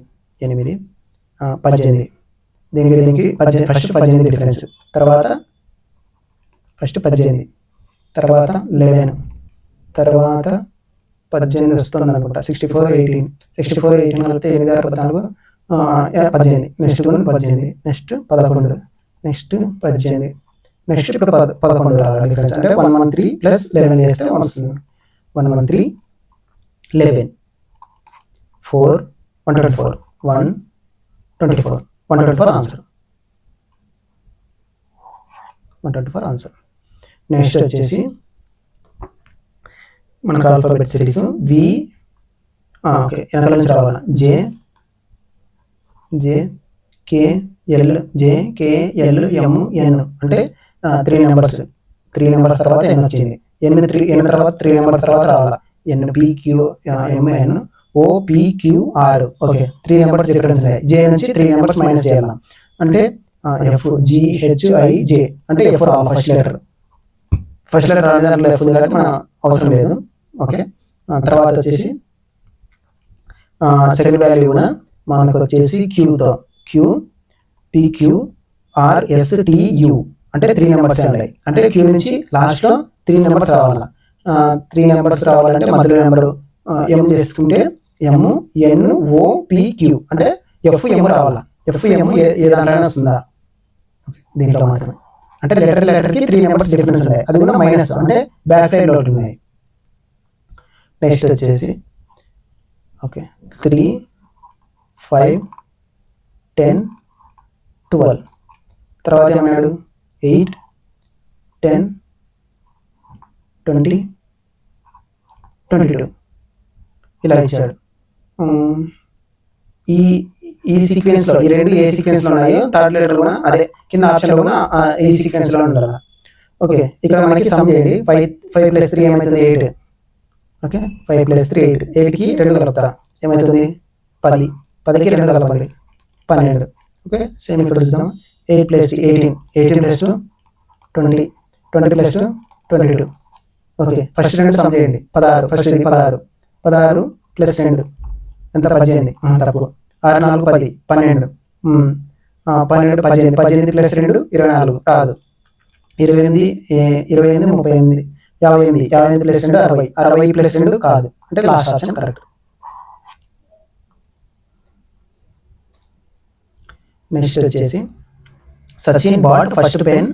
8 18 దీనికి ఫస్ట్ 18 డిఫరెన్స్, తర్వాత ఫస్ట్ 18 తర్వాత 11 తర్వాత 18 వస్తుంది అనుకుంటా. 64 18 కలిపితే 8 6 14 18 నెక్స్ట్ 18 నెక్స్ట్ 11 నెక్స్ట్ 18 నెక్స్ట్ ఇప్పుడు 11 రావాలి డిఫరెన్స్, అంటే 113 ప్లస్ 11 చేస్తే వస్తుంది 113 11 4 124 124 124 ఆన్సర్ 124 ఆన్సర్. నెక్స్ట్ వచ్చేసి మనకు ఆల్ఫాబెట్ సిరీస్ వి ఓకే వెనకాల నుంచి రావాలి జే కేఎల్ అంటే 3 నెంబర్స్ తర్వాత ఎన్ వచ్చింది. ఎన్ తర్వాత 3 నెంబర్స్ తర్వాత రావాలా NPQMNOPQR. ఓకే 3 నెంబర్స్ డిఫరెన్స్ ఉన్నాయి. జే నుంచి 3 నెంబర్స్ మైనస్ చేయాలి అంటే FGHIJ అంటే F రావాలి ఫస్ట్ లెటర్ అనేది దాంట్లో F ఉంది కాబట్టి మన అవసరం లేదు. ఓకే తర్వాత వచ్చేసి సెకండ్ వాల్యూ కూడా మనకు వచ్చేసి క్యూతో QPQRSTU అంటే 3 నెంబర్స్ ఉన్నాయి. అంటే క్యూ నుంచి లాస్ట్లో 3 నెంబర్స్ రావాలా. 3 నెంబర్స్ రావాలంటే మధ్యలో నెంబరు ఎం చేసుకుంటే MNOPQ అంటే FM రావాలా. FM ఏ దాంట్లో వస్తుందా దీంట్లో మాత్రమే. అంటే లెటర్కి 3 నెంబర్స్ డిఫరెన్స్ ఉన్నాయి. అది కూడా మైనస్ అంటే బ్యాక్ సైడ్ లో ఉన్నాయి. నెక్స్ట్ వచ్చేసి ఓకే 3 5 10 12 తర్వాత ఏమన్నాడు 8 10 20 22 ఇలా ఇచ్చాడు. ఈ సీక్వెన్స్లో ఈ రెండు ఏ సీక్వెన్స్లో ఉన్నాయో థర్డ్ లెటర్ కూడా అదే కింద ఆప్షన్లో కూడా ఈ సీక్వెన్స్లో ఉండాలి. ఓకే ఇక్కడ మనకి సమ్ చేయండి 5 + 3 ఏమవుతుంది 8. ఓకే 5 + 3 8. 8కి 2 కలుపుతా ఏమవుతుంది 10. 10కి 2 కలపండి 12. ఓకే సేమ్ ఇక్కడ చూద్దాం 8 + 18 18 + 2 20 20 + 2 22. ఓకే ఫస్ట్ 2 సమ్ చేయండి 16. ఫస్ట్ ఇది 16 16 + 2 ఎంత 18. తప్పు 6 4 10 12 12 18 18 + 2 24 రాదు. 28 28 38 58 58 + 2 60 60 + 2 కాదు అంటే లాస్ట్ ఆప్షన్ కరెక్ట్. నెక్స్ట్ వచ్చేసి సచిన్ బాట్ ఫస్ట్ పెన్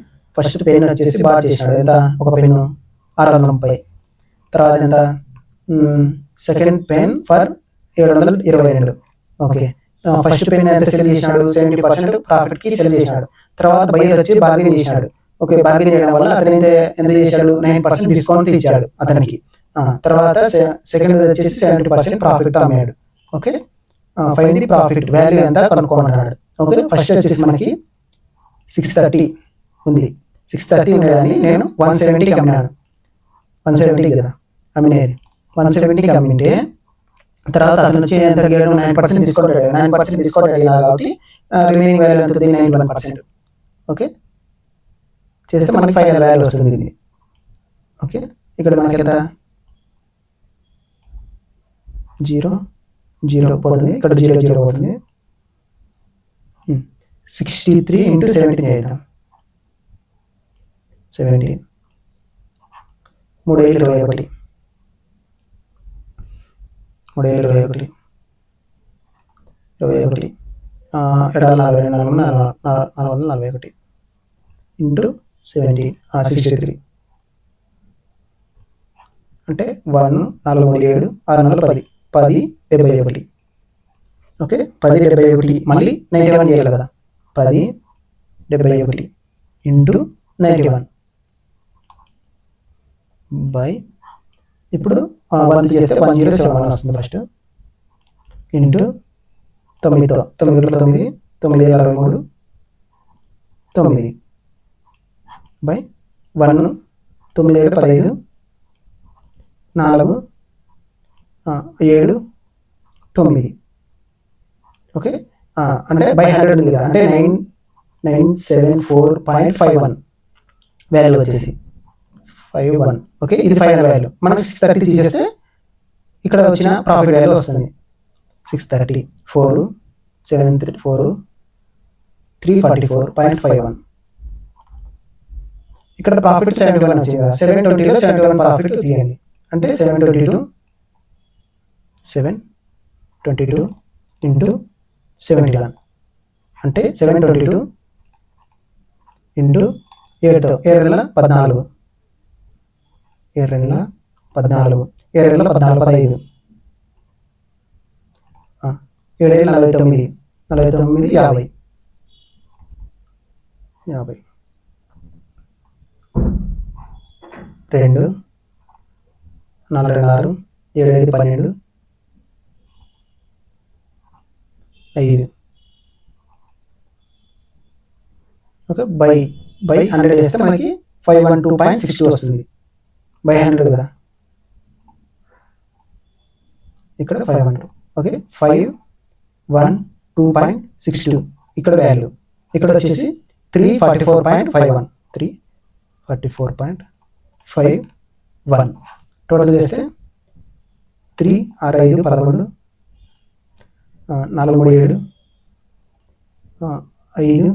వచ్చేసి బాట్ చేసినాడు ఎంత ఒక పెన్ను 630. తర్వాత ఎంత second pen for 722. Okay first pen ఎంత సెల్ చేసినాడు 70% ప్రాఫిట్కి సెల్ చేసినాడు. తర్వాత బయర్ వచ్చి బార్గెన్ చేసినాడు. ఓకే బార్గెన్ చేయడం వల్ల అతను ఎంత చేశాడు 9% డిస్కౌంట్ ఇచ్చాడు అతనికి. తర్వాత సెకండ్ వచ్చేసి 70% ప్రాఫిట్తో అమ్మాడు. Okay fine the profit value ఎంత కనుక్కోమన్నాడు. ఓకే ఫస్ట్ వచ్చేసి మనకి 630 ఉంది. 630 ఉండేదాన్ని నేను 170కి అమ్మినాను. 170 కదా అమ్మినేది 170కి అమ్మింటే తర్వాత అతను వచ్చి ఎంత అడిగాడు 9% డిస్కౌంట్ అడిగాడు. 9% డిస్కౌంట్ అడిగినా కాబట్టి రిమైనింగ్ వాల్యూ ఎంత 91%. ఓకే చేస్తే మనకి ఫైనల్ వాల్యూ వస్తుంది ఇది. ఓకే ఇక్కడ మనకి ఎంత 0 0 పోతుంది, ఇక్కడ 0 0 పోతుంది. 63 × 17 చేద్దాం 17 3 7 21 3 7 21 21 441 ఇంటూ 17 63 అంటే 1 4 3 7 6 4 10 10 71. ఓకే 10 71 మళ్ళీ 91 చేయాలి కదా 10 71 ఇంటూ 91 బై ఇప్పుడు 1 చేస్తే 1071 వస్తుంది ఫస్ట్ ఇంటూ 9 9 9 9 63 9 బై 1 9 15 4 7 9. ఓకే అంటే బై 100 ఉంది కదా అంటే 974.51 వాల్యూ వచ్చేసి 51. ఓకే ఇది ఫైనల్ వాల్యూ. మనకు 630 తీసేస్తే ఇక్కడ వచ్చిన ప్రాఫిట్ వాల్యూ వస్తుంది 630 4 734 344.51. ఇక్కడ ప్రాఫిట్ 71 వచ్చింది కదా 720లో 71 ప్రాఫిట్ తీయండి అంటే 722 ఇంటూ 71 అంటే 722 ఇంటూ 7తో 7 2 14 7 2 14 15 7 49 49 50 2 4 2 6 7 5 12 5 ఓకే బై 100 చేస్తే మనకి 512.62 వస్తుంది. బై 100 కదా, ఇక్కడ 500. ఓకే 512.62 ఇక్కడ వాల్యూ. ఇక్కడ వచ్చేసి 344.51 344.51 టోటల్ చేస్తే 3 6 5 11 4 3 7 5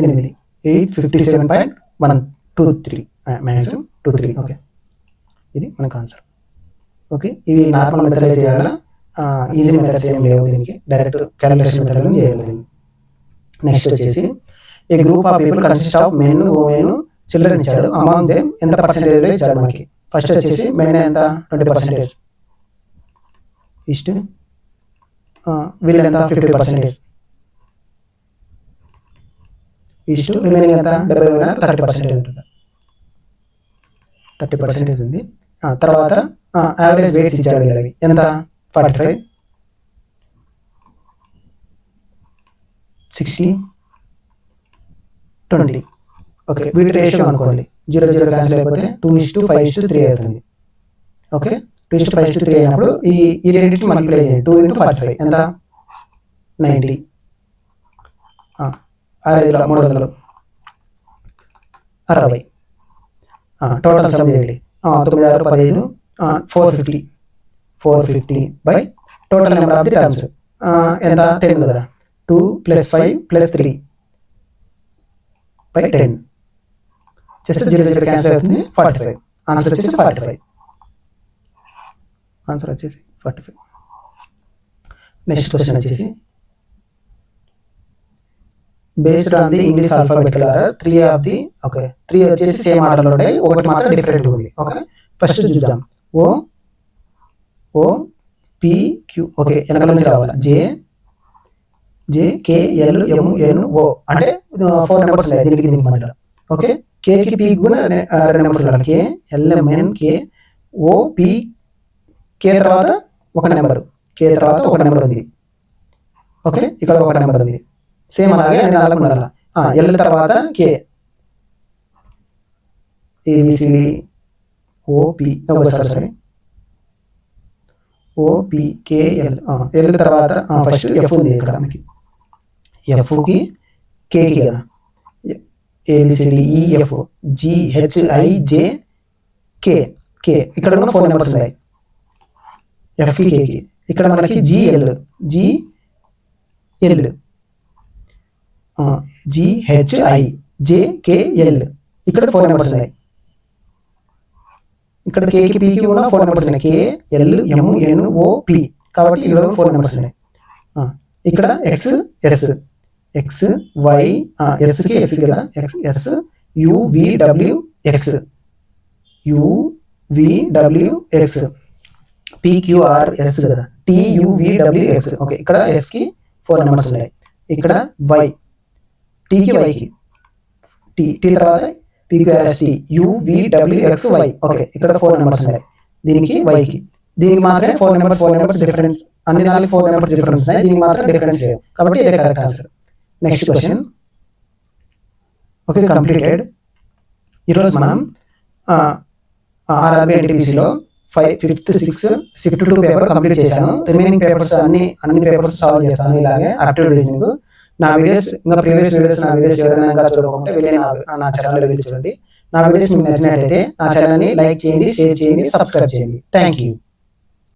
8 857.123 మ్యాక్సిమం 23. ఓకే ఇది మనకు ఆన్సర్. ఓకే ఇవి నార్మల్ మెథడ్లో చేయాలా, ఈజీ మెథడ్స్ ఏం లేవు దీనికి, డైరెక్ట్ క్యాలిక్యులేషన్ మెథడ్లో చేయాలి దీన్ని. నెక్స్ట్ వచ్చేసి a group of people consist of men women children ఇచ్చాడు, అమాంగ్ దేమ్ ఎంత పర్సెంటేజ్లో ఇచ్చాడు మనకి. ఫస్ట్ వచ్చేసి మెన్ ఎంత 20%, ఇస్ట్ వీళ్ళు ఎంత 50%, ఇస్ట్ రిమైనింగ్ ఎంత 30% ఉంటుంది, 30% ఉంది. తర్వాత యావరేజ్ వెయిట్స్ ఇచ్చాడు వీళ్ళవి ఎంత 45 60 20. ఓకే వీటి రేషియో అనుకోండి, 0 క్యాన్సిల్ అయిపోతే 2:5:3 అవుతుంది. ఓకే 2:5:3 అయినప్పుడు ఈ రెండింటిని మల్టిప్లై చేయండి. 2 × 45 ఎంత 90, 360 టోటల్ సమ్ చేయండి. 9 6 15 450 by total number of the terms ఎంత 10 కదా, 2 + 5 + 3 బై 10 చేస్తే 0 క్యాన్సిల్ అవుతుంది. 45 ఆన్సర్ వచ్చేసి 45. నెక్స్ట్ క్వశ్చన్ వచ్చేసి based on the English alphabetical order 3 of the okay 3 వచ్చేసి సేమ్ ఆర్డర్లో ఉంటాయి, ఒకటి మాత్రం డిఫరెంట్ ఉంది. ఓకే ఫస్ట్ చూద్దాం. O P Q. ఓకే వెనకాల నుంచి రావాలి. జే కే ఎల్ ఎం ఎన్ ఓ అంటే 4 నెంబర్స్ ఉన్నాయి దీనికి మధ్యలో. ఓకే కేకి పి కూడా 2 నెంబర్స్ ఉన్నాయి, కే ఎల్ఎంఎన్ కే ఓ పి. కే తర్వాత ఒక నెంబర్, కే తర్వాత ఒక నెంబర్ ఉంది. ఓకే ఇక్కడ ఒక నెంబర్ ఉంది, సేమ్ అలాగే నేను అలాగే ఉండాలి. ఎల్ తర్వాత కే ఏబిసిడి ఓపి సరే ఓపికేఎల్. ఎల్ తర్వాత ఫస్ట్ ఎఫ్ ఉంది ఇక్కడ మనకి, ఎఫ్కి కేకి కదా, ఏబిసిడిఈఎఫ్ జిహెచ్ఐజే కే. ఇక్కడ ఉన్న 4 నెంబర్స్ ఉన్నాయి ఎఫ్కి కేకి. ఇక్కడ మనకి జిఎల్ జిహెచ్ఐజేకేఎల్ ఇక్కడ 4 నెంబర్స్ ఉన్నాయి. ఇక్కడ కేకి పీకి కూడా 4 నెంబర్స్ ఉన్నాయి, కే ఎల్ ఎం ఎన్ ఓ పి. కాబట్టి ఇక్కడ 4 నెంబర్స్ ఉన్నాయి. ఇక్కడ ఎక్స్ వై ఎస్కి ఎక్స్ కదా, ఎస్ యువిడబ్ల్యూఎక్స్ పిక్యూఆర్ఎస్ కదా, టియువిడబ్ల్యూఎక్స్. ఓకే ఇక్కడ ఎస్కి 4 నెంబర్స్ ఉన్నాయి. ఇక్కడ వై టీకి వైకి టీ తర్వాత పిక్యూఆర్ఎస్టి యువిడబ్ల్యూఎక్స్ వై. ఓకే ఇక్కడ 4 నెంబర్స్ ఉన్నాయి దీనికి వైకి. దీనికి మాత్రమే 4 నెంబర్స్ డిఫరెన్స్, అన్ని దానికి 4 నెంబర్స్ డిఫరెన్స్ ఉన్నాయి, దీనికి మాత్రం డిఫరెన్స్ లేవు. కాబట్టి ఇదే correct answer. Next question. Okay completed. ఈరోజు మనం ఆర్ఆర్బీ ఎన్టీపీసీలో 5th 6th shift 2 paper complete చేశాను. రిమైనింగ్ పేపర్స్ అన్ని పేపర్స్ సాల్వ్ చేస్తాను ఇలాగే ఆప్టిట్యూడ్ రీజనింగ్. నా వీడియోస్ ఇంకా ప్రీవియస్ వీడియోస్ నా వీడియోస్ ఎవరైనా ఇంకా చూడకుంటే వెళ్ళి నా ఛానల్లో వెళ్ళి చూడండి. నా వీడియోస్ మీకు నచ్చినట్లయితే నా ఛానల్ని లైక్ చేయండి, షేర్ చేయండి, సబ్స్క్రైబ్ చేయండి. Thank you.